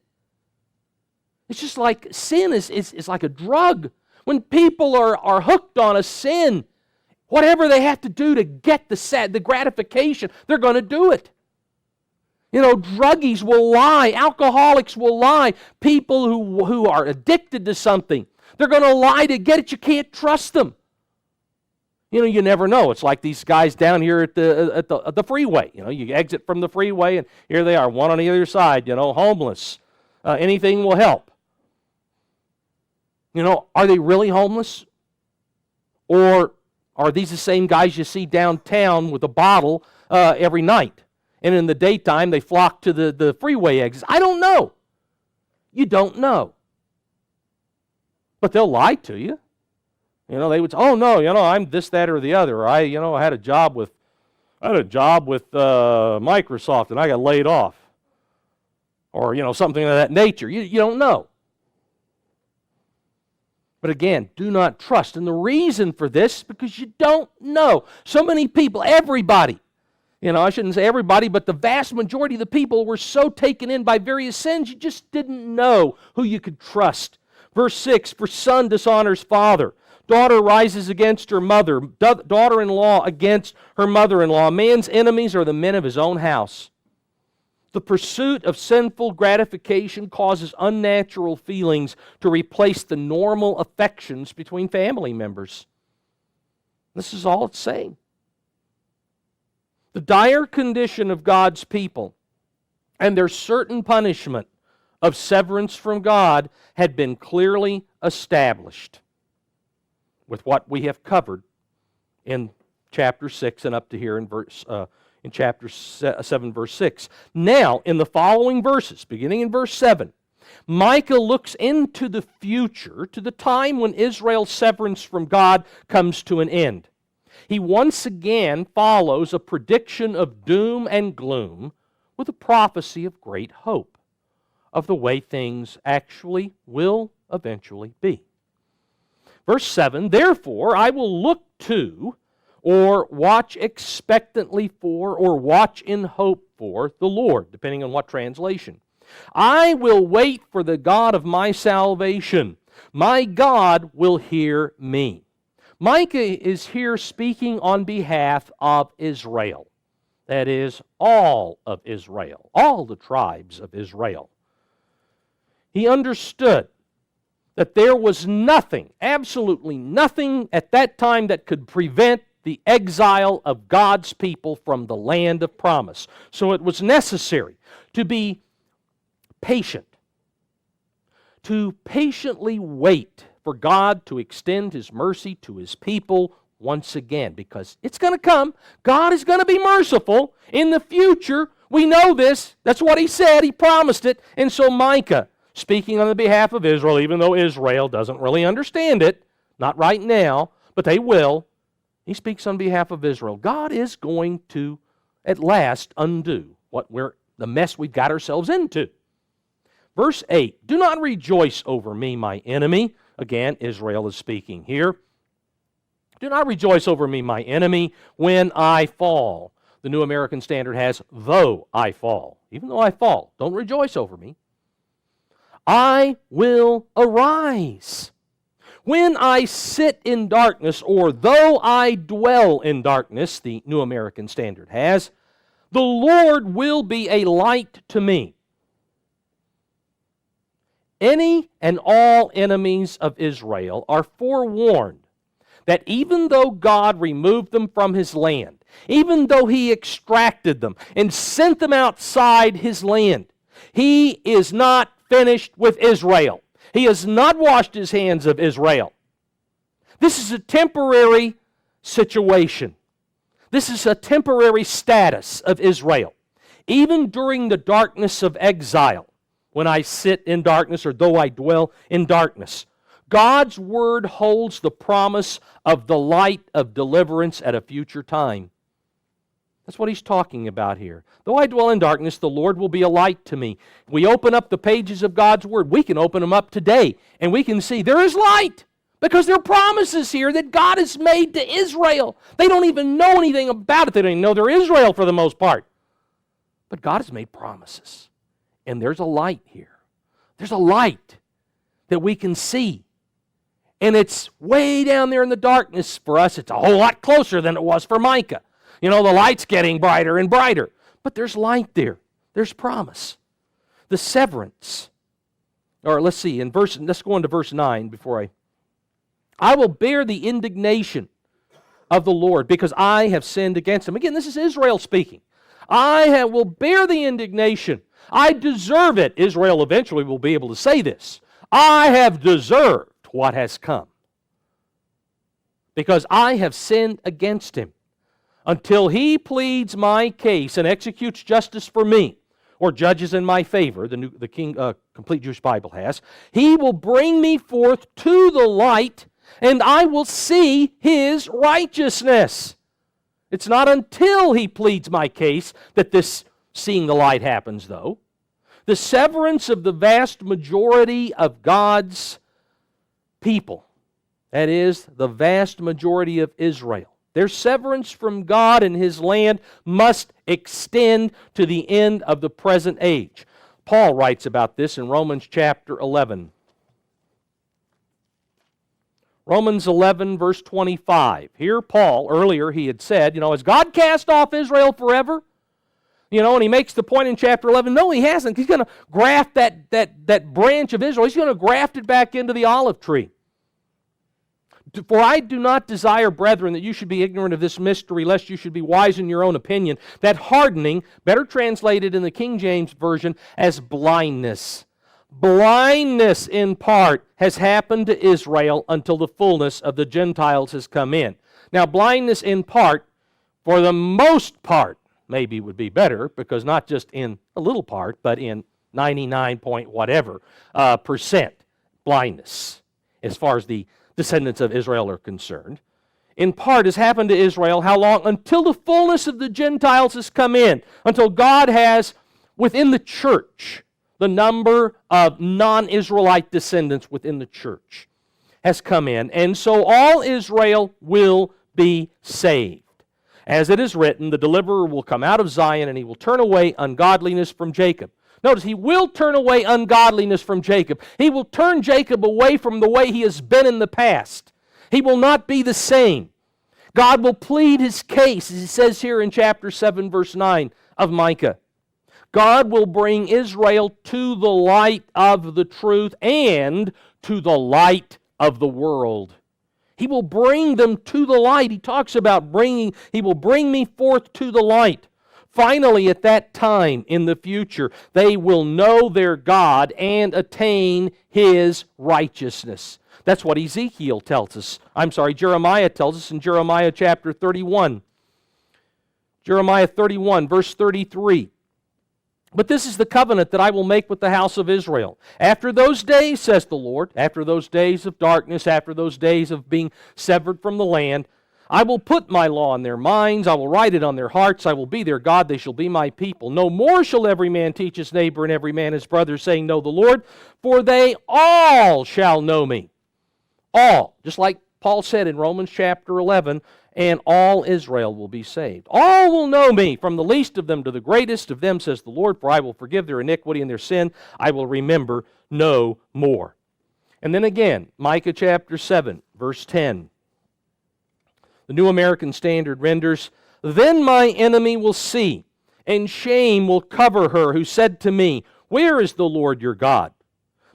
It's just like sin is like a drug. When people are hooked on a sin, whatever they have to do to get the gratification, they're going to do it. Druggies will lie. Alcoholics will lie. People who are addicted to something, they're going to lie to get it. You can't trust them. You never know. It's like these guys down here at the freeway. You exit from the freeway, and here they are, one on the other side, homeless. Anything will help. Are they really homeless? Or are these the same guys you see downtown with a bottle every night? And in the daytime, they flock to the freeway exits. I don't know. You don't know. But they'll lie to you. They would say, oh, no, I'm this, that, or the other. Or I had a job with Microsoft and I got laid off. Or, something of that nature. You don't know. But again, do not trust. And the reason for this is because you don't know. So many people, everybody, I shouldn't say everybody, but the vast majority of the people were so taken in by various sins, you just didn't know who you could trust. Verse 6, for son dishonors father. Daughter rises against her mother. Daughter-in-law against her mother-in-law. A man's enemies are the men of his own house. The pursuit of sinful gratification causes unnatural feelings to replace the normal affections between family members. This is all it's saying. The dire condition of God's people and their certain punishment of severance from God had been clearly established with what we have covered in chapter 6 and up to here in chapter 7, verse 6. Now, in the following verses, beginning in verse 7, Micah looks into the future, to the time when Israel's severance from God comes to an end. He once again follows a prediction of doom and gloom with a prophecy of great hope of the way things actually will eventually be. Verse 7, therefore I will look to, or watch expectantly for, or watch in hope for the Lord, depending on what translation. I will wait for the God of my salvation. My God will hear me. Micah is here speaking on behalf of Israel. That is, all of Israel, all the tribes of Israel. He understood that there was nothing, absolutely nothing at that time that could prevent the exile of God's people from the land of promise. So it was necessary to be patient, to patiently wait for God to extend His mercy to His people once again, because it's going to come. God is going to be merciful in the future. We know this. That's what He said. He promised it. And so Micah, speaking on the behalf of Israel, even though Israel doesn't really understand it, not right now, but they will, he speaks on behalf of Israel. God is going to, at last, undo the mess we've got ourselves into. Verse 8, do not rejoice over me, my enemy. Again, Israel is speaking here. Do not rejoice over me, my enemy, when I fall. The New American Standard has, though I fall. Even though I fall, don't rejoice over me. I will arise. When I sit in darkness, or though I dwell in darkness, the New American Standard has, the Lord will be a light to me. Any and all enemies of Israel are forewarned that even though God removed them from His land, even though He extracted them and sent them outside His land, He is not finished with Israel. He has not washed His hands of Israel. This is a temporary situation. This is a temporary status of Israel. Even during the darkness of exile, when I sit in darkness, or though I dwell in darkness, God's Word holds the promise of the light of deliverance at a future time. That's what He's talking about here. Though I dwell in darkness, the Lord will be a light to me. We open up the pages of God's Word. We can open them up today, and we can see there is light, because there are promises here that God has made to Israel. They don't even know anything about it. They don't even know they're Israel for the most part. But God has made promises. And there's a light here. There's a light that we can see. And it's way down there in the darkness. For us, it's a whole lot closer than it was for Micah. The light's getting brighter and brighter. But there's light there. There's promise. The severance. Or let's see, let's go into verse 9 before I will bear the indignation of the Lord because I have sinned against Him. Again, this is Israel speaking. will bear the indignation. I deserve it. Israel eventually will be able to say this. I have deserved what has come, because I have sinned against him. Until he pleads my case and executes justice for me, or judges in my favor, the Complete Jewish Bible has, he will bring me forth to the light, and I will see his righteousness. It's not until he pleads my case that this seeing the light happens, though. The severance of the vast majority of God's people, that is, the vast majority of Israel, their severance from God and his land must extend to the end of the present age. Paul writes about this in Romans chapter 11. Romans 11, verse 25. Here Paul, earlier he had said, has God cast off Israel forever? And he makes the point in chapter 11, no, he hasn't. He's going to graft that branch of Israel. He's going to graft it back into the olive tree. For I do not desire, brethren, that you should be ignorant of this mystery, lest you should be wise in your own opinion, that hardening, better translated in the King James Version as blindness. Blindness in part has happened to Israel until the fullness of the Gentiles has come in. Now, blindness in part, for the most part, maybe would be better, because not just in a little part, but in 99 point whatever percent blindness, as far as the descendants of Israel are concerned. In part has happened to Israel, how long? Until the fullness of the Gentiles has come in, until God has, within the church, the number of non-Israelite descendants within the church has come in, and so all Israel will be saved. As it is written, the deliverer will come out of Zion, and he will turn away ungodliness from Jacob. Notice, he will turn away ungodliness from Jacob. He will turn Jacob away from the way he has been in the past. He will not be the same. God will plead his case, as he says here in chapter 7, verse 9 of Micah. God will bring Israel to the light of the truth and to the light of the world. He will bring them to the light. He talks about he will bring me forth to the light. Finally, at that time in the future, they will know their God and attain his righteousness. That's what Jeremiah tells us in Jeremiah chapter 31. Jeremiah 31, verse 33. But this is the covenant that I will make with the house of Israel. After those days, says the Lord, after those days of darkness, after those days of being severed from the land, I will put my law in their minds, I will write it on their hearts, I will be their God, they shall be my people. No more shall every man teach his neighbor and every man his brother, saying, Know the Lord, for they all shall know me. All, just like Paul said in Romans chapter 11, and all Israel will be saved. All will know me, from the least of them to the greatest of them, says the Lord, for I will forgive their iniquity and their sin, I will remember no more. And then again, Micah chapter 7, verse 10. The New American Standard renders, Then my enemy will see, and shame will cover her who said to me, Where is the Lord your God?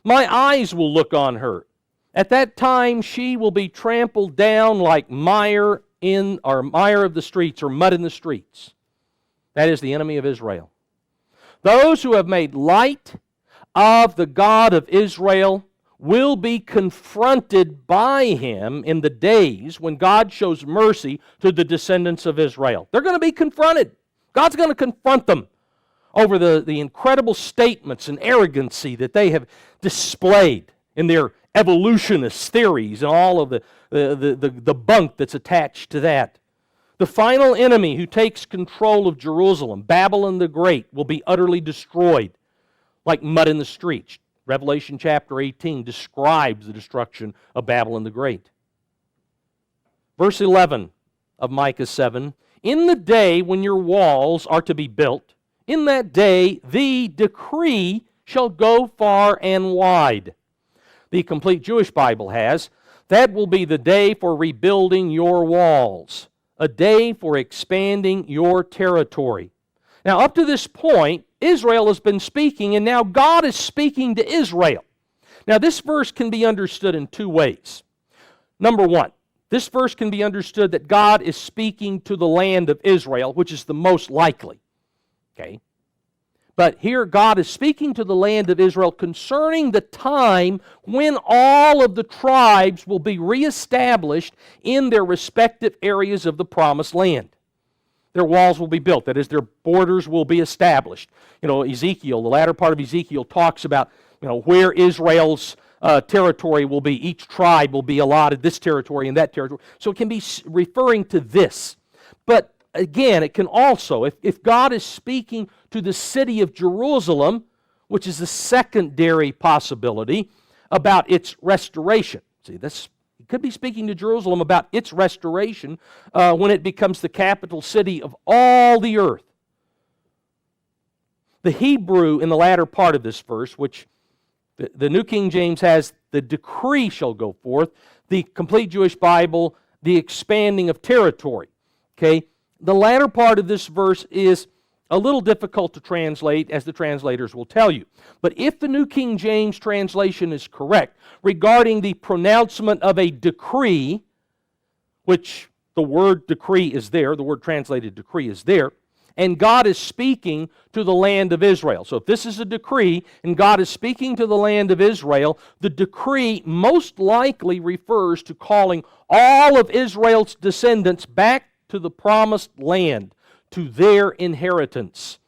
My eyes will look on her. At that time she will be trampled down like mire of the streets, or mud in the streets. That is the enemy of Israel. Those who have made light of the God of Israel will be confronted by him in the days when God shows mercy to the descendants of Israel. They're going to be confronted. God's going to confront them over the incredible statements and arrogancy that they have displayed in their evolutionist theories and all of the bunk that's attached to that. The final enemy who takes control of Jerusalem, Babylon the Great, will be utterly destroyed like mud in the streets. Revelation chapter 18 describes the destruction of Babylon the Great. Verse 11 of Micah 7, In the day when your walls are to be built, in that day the decree shall go far and wide. The Complete Jewish Bible has, that will be the day for rebuilding your walls, a day for expanding your territory. Now, up to this point, Israel has been speaking, and now God is speaking to Israel. Now, this verse can be understood in two ways. Number one, this verse can be understood that God is speaking to the land of Israel, which is the most likely. Okay? But here God is speaking to the land of Israel concerning the time when all of the tribes will be reestablished in their respective areas of the promised land. Their walls will be built. That is, their borders will be established. Ezekiel, the latter part of Ezekiel talks about, where Israel's territory will be. Each tribe will be allotted this territory and that territory. So it can be referring to this. But again, it can also, if God is speaking to the city of Jerusalem, which is the secondary possibility, about its restoration. See, this he could be speaking to Jerusalem about its restoration when it becomes the capital city of all the earth. The Hebrew in the latter part of this verse, which the New King James has, the decree shall go forth. The complete Jewish Bible, the expanding of territory. Okay? The latter part of this verse is a little difficult to translate, as the translators will tell you. But if the New King James translation is correct regarding the pronouncement of a decree, which the word decree is there, the word translated decree is there, and God is speaking to the land of Israel. So if this is a decree and God is speaking to the land of Israel, the decree most likely refers to calling all of Israel's descendants back to the promised land, to their inheritance.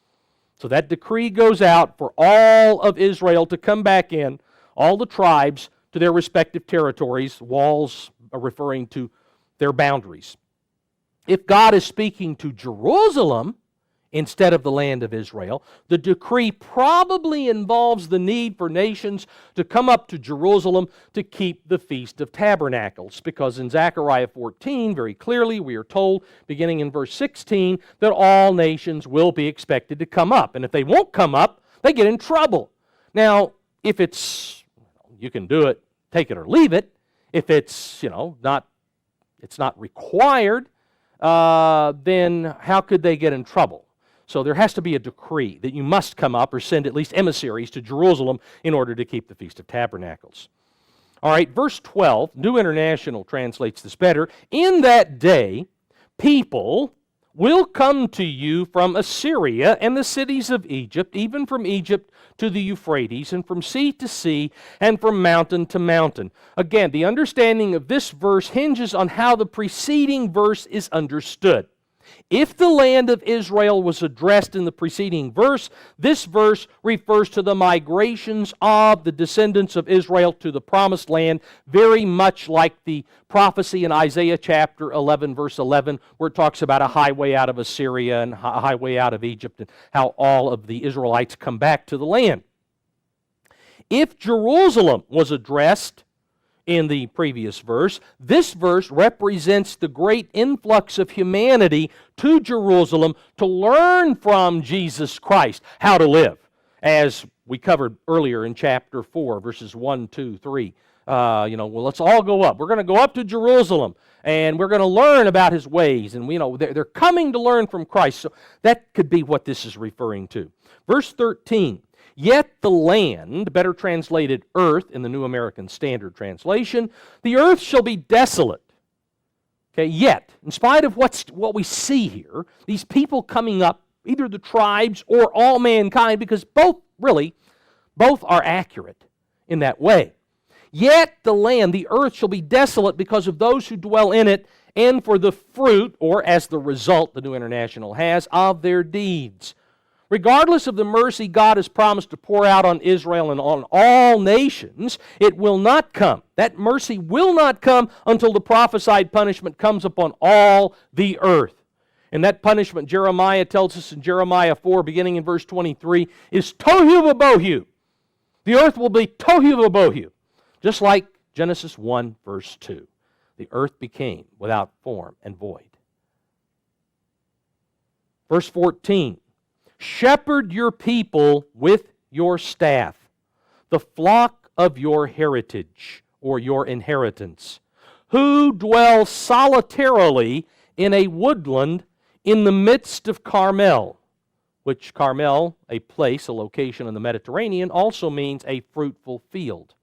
So that decree goes out for all of Israel to come back in, all the tribes to their respective territories. Walls are referring to their boundaries. If God is speaking to Jerusalem instead of the land of Israel, the decree probably involves the need for nations to come up to Jerusalem to keep the Feast of Tabernacles. Because in Zechariah 14, very clearly, we are told, beginning in verse 16, that all nations will be expected to come up. And if they won't come up, they get in trouble. Now, if it's, you can do it, take it or leave it. If it's, it's not required, then how could they get in trouble? So there has to be a decree that you must come up or send at least emissaries to Jerusalem in order to keep the Feast of Tabernacles. All right, verse 12, New International translates this better. In that day, people will come to you from Assyria and the cities of Egypt, even from Egypt to the Euphrates, and from sea to sea, and from mountain to mountain. Again, the understanding of this verse hinges on how the preceding verse is understood. If the land of Israel was addressed in the preceding verse, this verse refers to the migrations of the descendants of Israel to the promised land, very much like the prophecy in Isaiah chapter 11, verse 11, where it talks about a highway out of Assyria and a highway out of Egypt, and how all of the Israelites come back to the land. If Jerusalem was addressed in the previous verse, this verse represents the great influx of humanity to Jerusalem to learn from Jesus Christ how to live, as we covered earlier in chapter 4, verses 1, 2, 3. Let's all go up. We're going to go up to Jerusalem, and we're going to learn about His ways, and they're coming to learn from Christ. So that could be what this is referring to. Verse 13, yet the land, better translated earth in the New American Standard Translation, the earth shall be desolate. Okay, yet, in spite of what we see here, these people coming up, either the tribes or all mankind, because both are accurate in that way. Yet the land, the earth, shall be desolate because of those who dwell in it, and for the fruit, or as the result, the New International has, of their deeds. Regardless of the mercy God has promised to pour out on Israel and on all nations, it will not come. That mercy will not come until the prophesied punishment comes upon all the earth. And that punishment, Jeremiah tells us in Jeremiah 4, beginning in verse 23, is tohu vabohu. The earth will be tohu vabohu. Just like Genesis 1, verse 2. The earth became without form and void. Verse 14. Shepherd your people with your staff, the flock of your heritage, or your inheritance, who dwell solitarily in a woodland in the midst of Carmel, which Carmel, a place, a location in the Mediterranean, also means a fruitful field.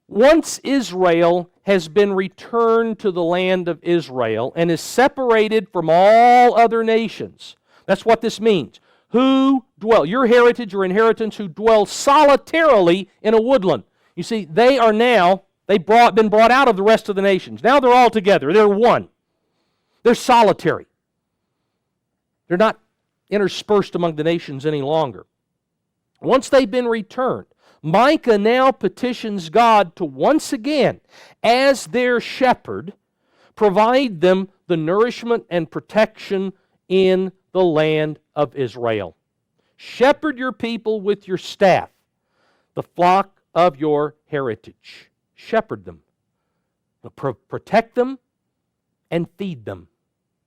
Once Israel has been returned to the land of Israel and is separated from all other nations, that's what this means. Who dwell, your heritage or inheritance, who dwell solitarily in a woodland. You see, they've been brought out of the rest of the nations. Now they're all together. They're one. They're solitary. They're not interspersed among the nations any longer. Once they've been returned, Micah now petitions God to once again, as their shepherd, provide them the nourishment and protection in the land of Israel. Shepherd your people with your staff, the flock of your heritage. Shepherd them. Protect them and feed them.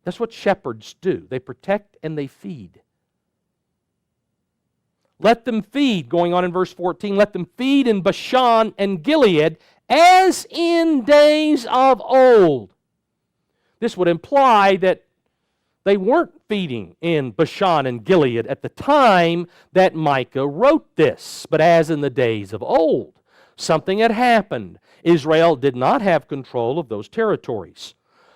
That's what shepherds do. They protect and they feed. Let them feed, going on in verse 14, let them feed in Bashan and Gilead as in days of old. This would imply that they weren't feeding in Bashan and Gilead at the time that Micah wrote this, but as in the days of old. Something had happened. Israel did not have control of those territories.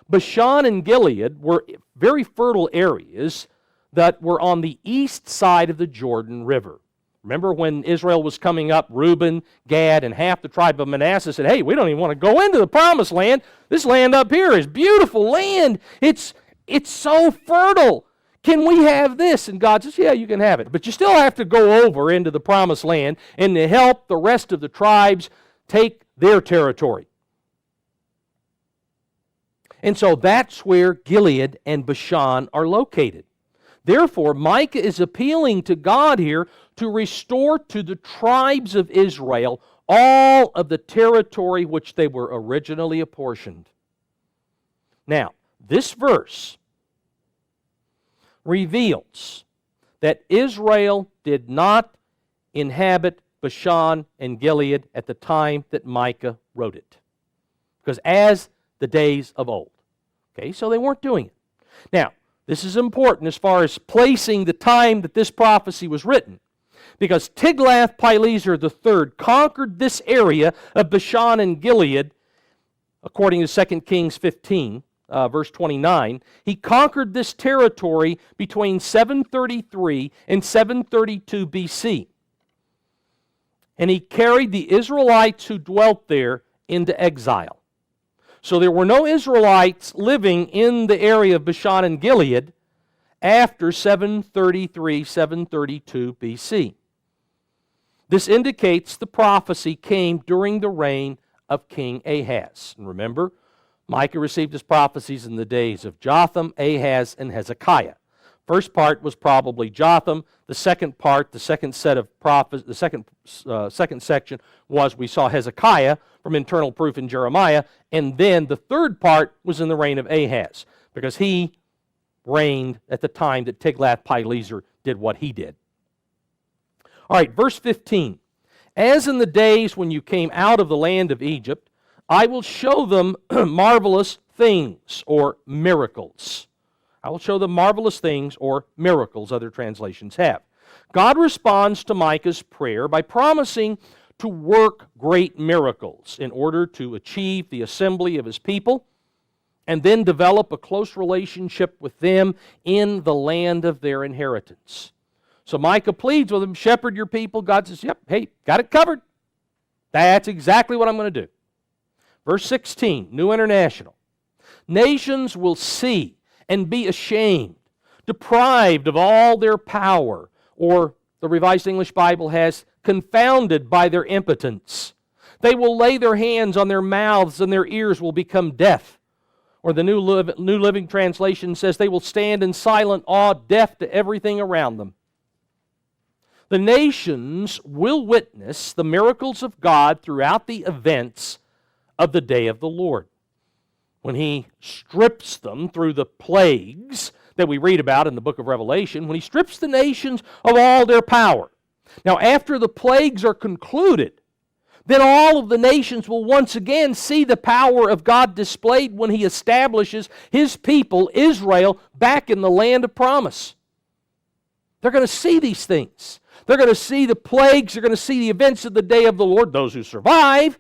Bashan and Gilead were very fertile areas that were on the east side of the Jordan River. Remember when Israel was coming up, Reuben, Gad, and half the tribe of Manasseh said, hey, we don't even want to go into the promised land. This land up here is beautiful land. It's so fertile. Can we have this? And God says, yeah, you can have it. But you still have to go over into the promised land and to help the rest of the tribes take their territory. And so that's where Gilead and Bashan are located. Therefore, Micah is appealing to God here to restore to the tribes of Israel all of the territory which they were originally apportioned. Now, this verse reveals that Israel did not inhabit Bashan and Gilead at the time that Micah wrote it. Because as the days of old. Okay, so they weren't doing it. Now, this is important as far as placing the time that this prophecy was written, because Tiglath-Pileser III conquered this area of Bashan and Gilead, according to 2 Kings 15, verse 29. He conquered this territory between 733 and 732 BC. And he carried the Israelites who dwelt there into exile. So there were no Israelites living in the area of Bashan and Gilead after 733, 732 BC. This indicates the prophecy came during the reign of King Ahaz. And remember, Micah received his prophecies in the days of Jotham, Ahaz, and Hezekiah. First part was probably Jotham. The second part, the second set of prophets, the second section was, we saw Hezekiah from internal proof in Jeremiah, and then the third part was in the reign of Ahaz, because he reigned at the time that Tiglath-Pileser did what he did. All right, verse 15. As in the days when you came out of the land of Egypt, I will show them marvelous things, or miracles. I will show them marvelous things, or miracles, other translations have. God responds to Micah's prayer by promising to work great miracles in order to achieve the assembly of his people and then develop a close relationship with them in the land of their inheritance. So Micah pleads with him, shepherd your people. God says, yep, hey, got it covered. That's exactly what I'm going to do. Verse 16, New International. Nations will see and be ashamed, deprived of all their power, or the Revised English Bible has, confounded by their impotence. They will lay their hands on their mouths and their ears will become deaf. Or the New Living Translation says they will stand in silent awe, deaf to everything around them. The nations will witness the miracles of God throughout the events of the day of the Lord, when He strips them through the plagues that we read about in the book of Revelation, when He strips the nations of all their power. Now, after the plagues are concluded, then all of the nations will once again see the power of God displayed when He establishes His people, Israel, back in the land of promise. They're going to see these things. They're going to see the plagues. They're going to see the events of the day of the Lord. Those who survive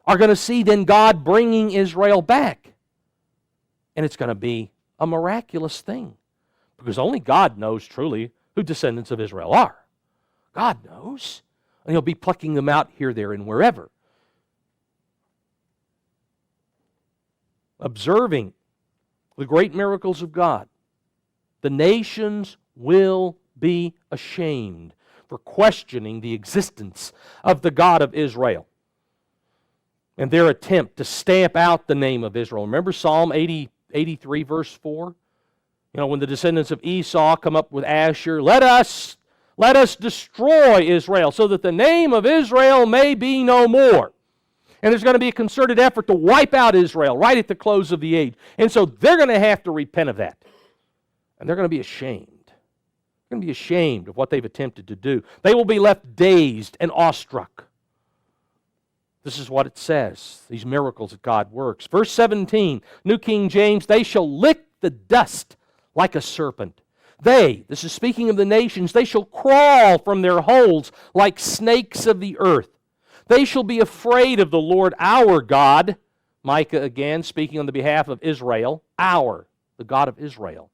are going to see then God bringing Israel back. And it's going to be a miraculous thing, because only God knows truly who descendants of Israel are. God knows. And He'll be plucking them out here, there, and wherever. Observing the great miracles of God, the nations will be ashamed for questioning the existence of the God of Israel and their attempt to stamp out the name of Israel. Remember Psalm 83, verse 4? When the descendants of Esau come up with Asher, let us destroy Israel so that the name of Israel may be no more. And there's going to be a concerted effort to wipe out Israel right at the close of the age. And so they're going to have to repent of that. And they're going to be ashamed. They're going to be ashamed of what they've attempted to do. They will be left dazed and awestruck. This is what it says, these miracles that God works. Verse 17, New King James, they shall lick the dust like a serpent. This is speaking of the nations, they shall crawl from their holes like snakes of the earth. They shall be afraid of the Lord our God. Micah again, speaking on the behalf of Israel, the God of Israel.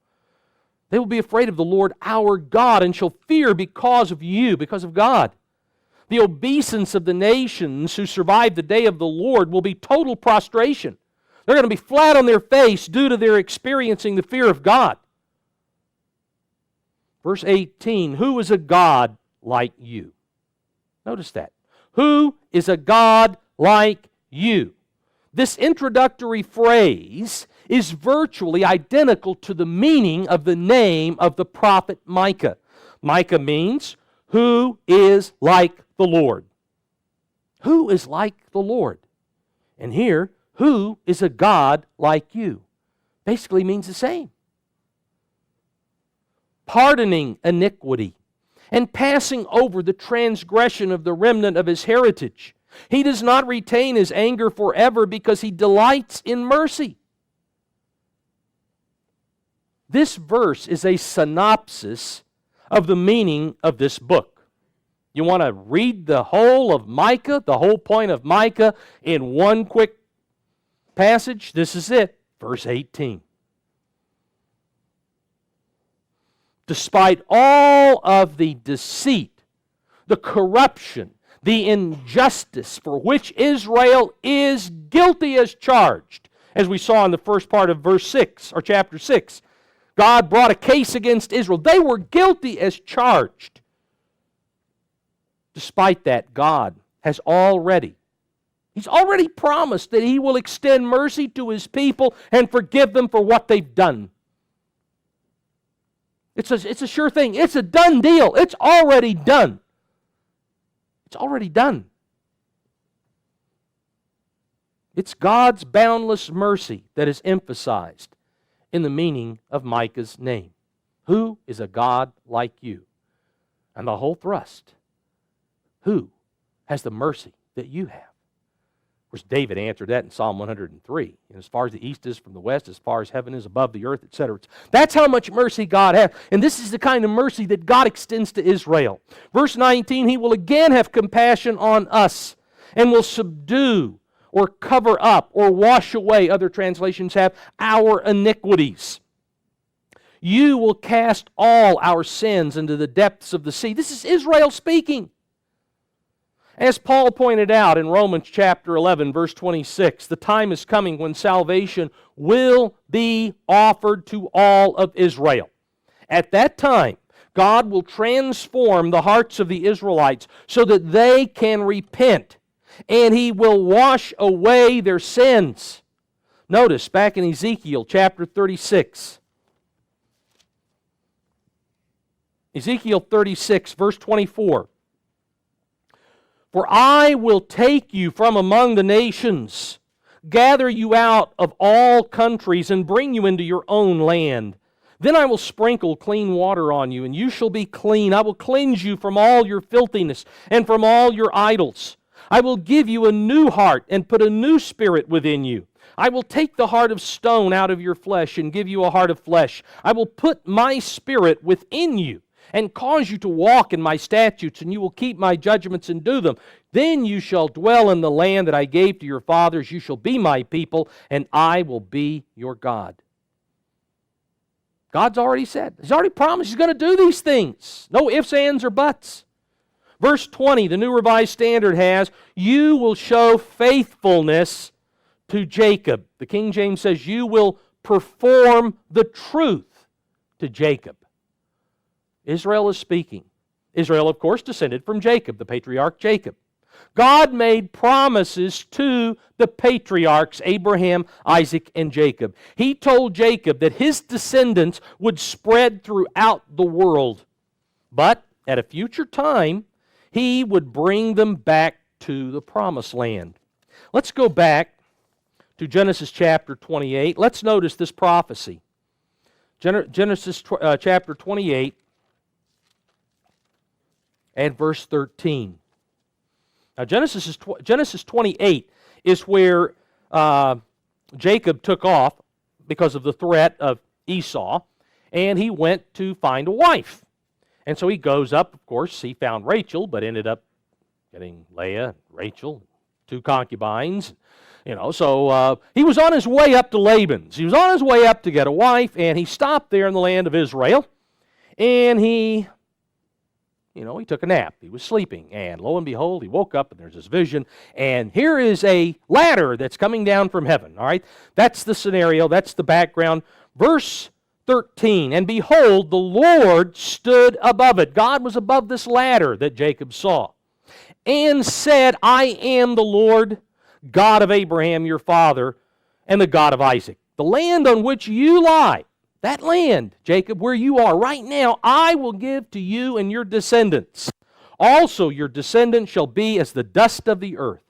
They will be afraid of the Lord our God and shall fear because of you, because of God. The obeisance of the nations who survive the day of the Lord will be total prostration. They're going to be flat on their face due to their experiencing the fear of God. Verse 18, who is a God like you? Notice that. Who is a God like you? This introductory phrase is virtually identical to the meaning of the name of the prophet Micah. Micah means, who is like the Lord? Who is like the Lord? And here, who is a God like you? Basically means the same. Pardoning iniquity and passing over the transgression of the remnant of His heritage. He does not retain His anger forever because He delights in mercy. This verse is a synopsis of the meaning of this book. You want to read the whole of Micah, the whole point of Micah in one quick passage? This is it, verse 18. Despite all of the deceit, the corruption, the injustice for which Israel is guilty as charged, as we saw in the first part of verse 6, or chapter 6, God brought a case against Israel. They were guilty as charged. Despite that, God has He's already promised that He will extend mercy to His people and forgive them for what they've done. It's a sure thing. It's a done deal. It's already done. It's already done. It's God's boundless mercy that is emphasized in the meaning of Micah's name. Who is a God like you? And the whole thrust. Who has the mercy that you have? Of course, David answered that in Psalm 103. And as far as the east is from the west, as far as heaven is above the earth, etc. That's how much mercy God has. And this is the kind of mercy that God extends to Israel. Verse 19, He will again have compassion on us and will subdue or cover up or wash away, other translations have, our iniquities. You will cast all our sins into the depths of the sea. This is Israel speaking. As Paul pointed out in Romans chapter 11, verse 26, the time is coming when salvation will be offered to all of Israel. At that time, God will transform the hearts of the Israelites so that they can repent, and He will wash away their sins. Notice back in Ezekiel chapter 36. Ezekiel 36, verse 24. For I will take you from among the nations, gather you out of all countries, and bring you into your own land. Then I will sprinkle clean water on you, and you shall be clean. I will cleanse you from all your filthiness and from all your idols. I will give you a new heart and put a new spirit within you. I will take the heart of stone out of your flesh and give you a heart of flesh. I will put my spirit within you and cause you to walk in my statutes, and you will keep my judgments and do them. Then you shall dwell in the land that I gave to your fathers. You shall be my people, and I will be your God. God's already said. He's already promised He's going to do these things. No ifs, ands, or buts. Verse 20, the New Revised Standard has, you will show faithfulness to Jacob. The King James says, you will perform the truth to Jacob. Israel is speaking. Israel, of course, descended from Jacob, the patriarch Jacob. God made promises to the patriarchs, Abraham, Isaac, and Jacob. He told Jacob that his descendants would spread throughout the world. But at a future time, he would bring them back to the promised land. Let's go back to Genesis chapter 28. Let's notice this prophecy. Genesis chapter 28 and verse 13. Now, Genesis 28 is where Jacob took off because of the threat of Esau, and he went to find a wife. And so he goes up, of course, he found Rachel, but ended up getting Leah, Rachel, 2 concubines. So he was on his way up to Laban's. He was on his way up to get a wife, and he stopped there in the land of Israel, and he took a nap. He was sleeping, and lo and behold, he woke up, and there's this vision, and here is a ladder that's coming down from heaven, all right? That's the scenario. That's the background. Verse 13, and behold, the Lord stood above it. God was above this ladder that Jacob saw, and said, I am the Lord, God of Abraham your father, and the God of Isaac. The land on which you lie, that land, Jacob, where you are right now, I will give to you and your descendants. Also your descendants shall be as the dust of the earth.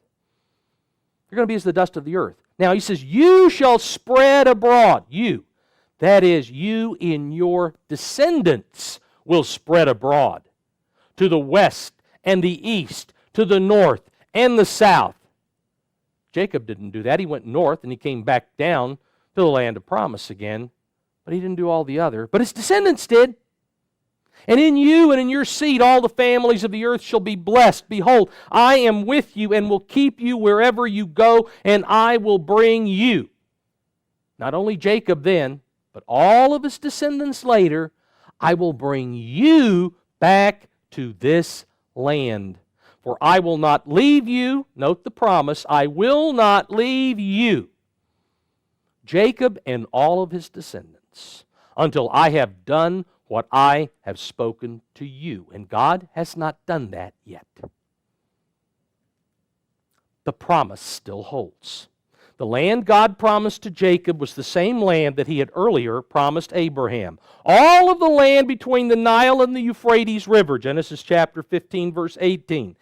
You're going to be as the dust of the earth. Now he says, you shall spread abroad. You, that is, you in your descendants will spread abroad to the west and the east, to the north and the south. Jacob didn't do that. He went north and he came back down to the land of promise again. But he didn't do all the other. But his descendants did. And in you and in your seed all the families of the earth shall be blessed. Behold, I am with you and will keep you wherever you go, and I will bring you, not only Jacob then, but all of his descendants later, I will bring you back to this land. For I will not leave you, note the promise, I will not leave you, Jacob and all of his descendants, until I have done what I have spoken to you. And God has not done that yet. The promise still holds. The land God promised to Jacob was the same land that he had earlier promised Abraham. All of the land between the Nile and the Euphrates River, Genesis chapter 15, verse 18.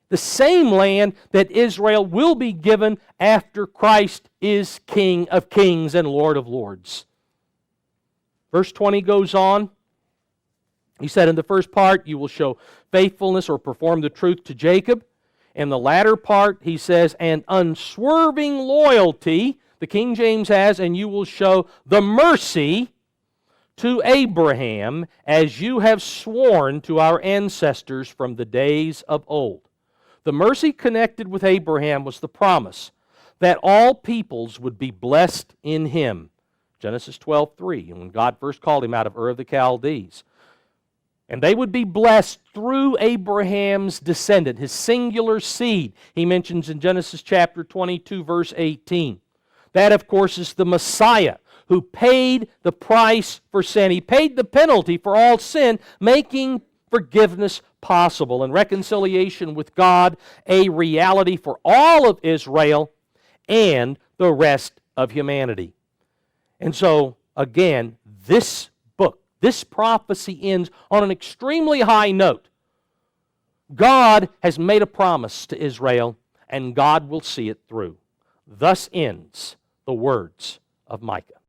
The same land that Israel will be given after Christ is King of kings and Lord of lords. Verse 20 goes on. He said in the first part, you will show faithfulness or perform the truth to Jacob. In the latter part, he says, and unswerving loyalty, the King James has, and you will show the mercy to Abraham as you have sworn to our ancestors from the days of old. The mercy connected with Abraham was the promise that all peoples would be blessed in him. Genesis 12:3, and when God first called him out of Ur of the Chaldees. And they would be blessed through Abraham's descendant, his singular seed. He mentions in Genesis chapter 22, verse 18. That, of course, is the Messiah who paid the price for sin. He paid the penalty for all sin, making forgiveness possible and reconciliation with God a reality for all of Israel and the rest of humanity. And so, again, this book, this prophecy ends on an extremely high note. God has made a promise to Israel, and God will see it through. Thus ends the words of Micah.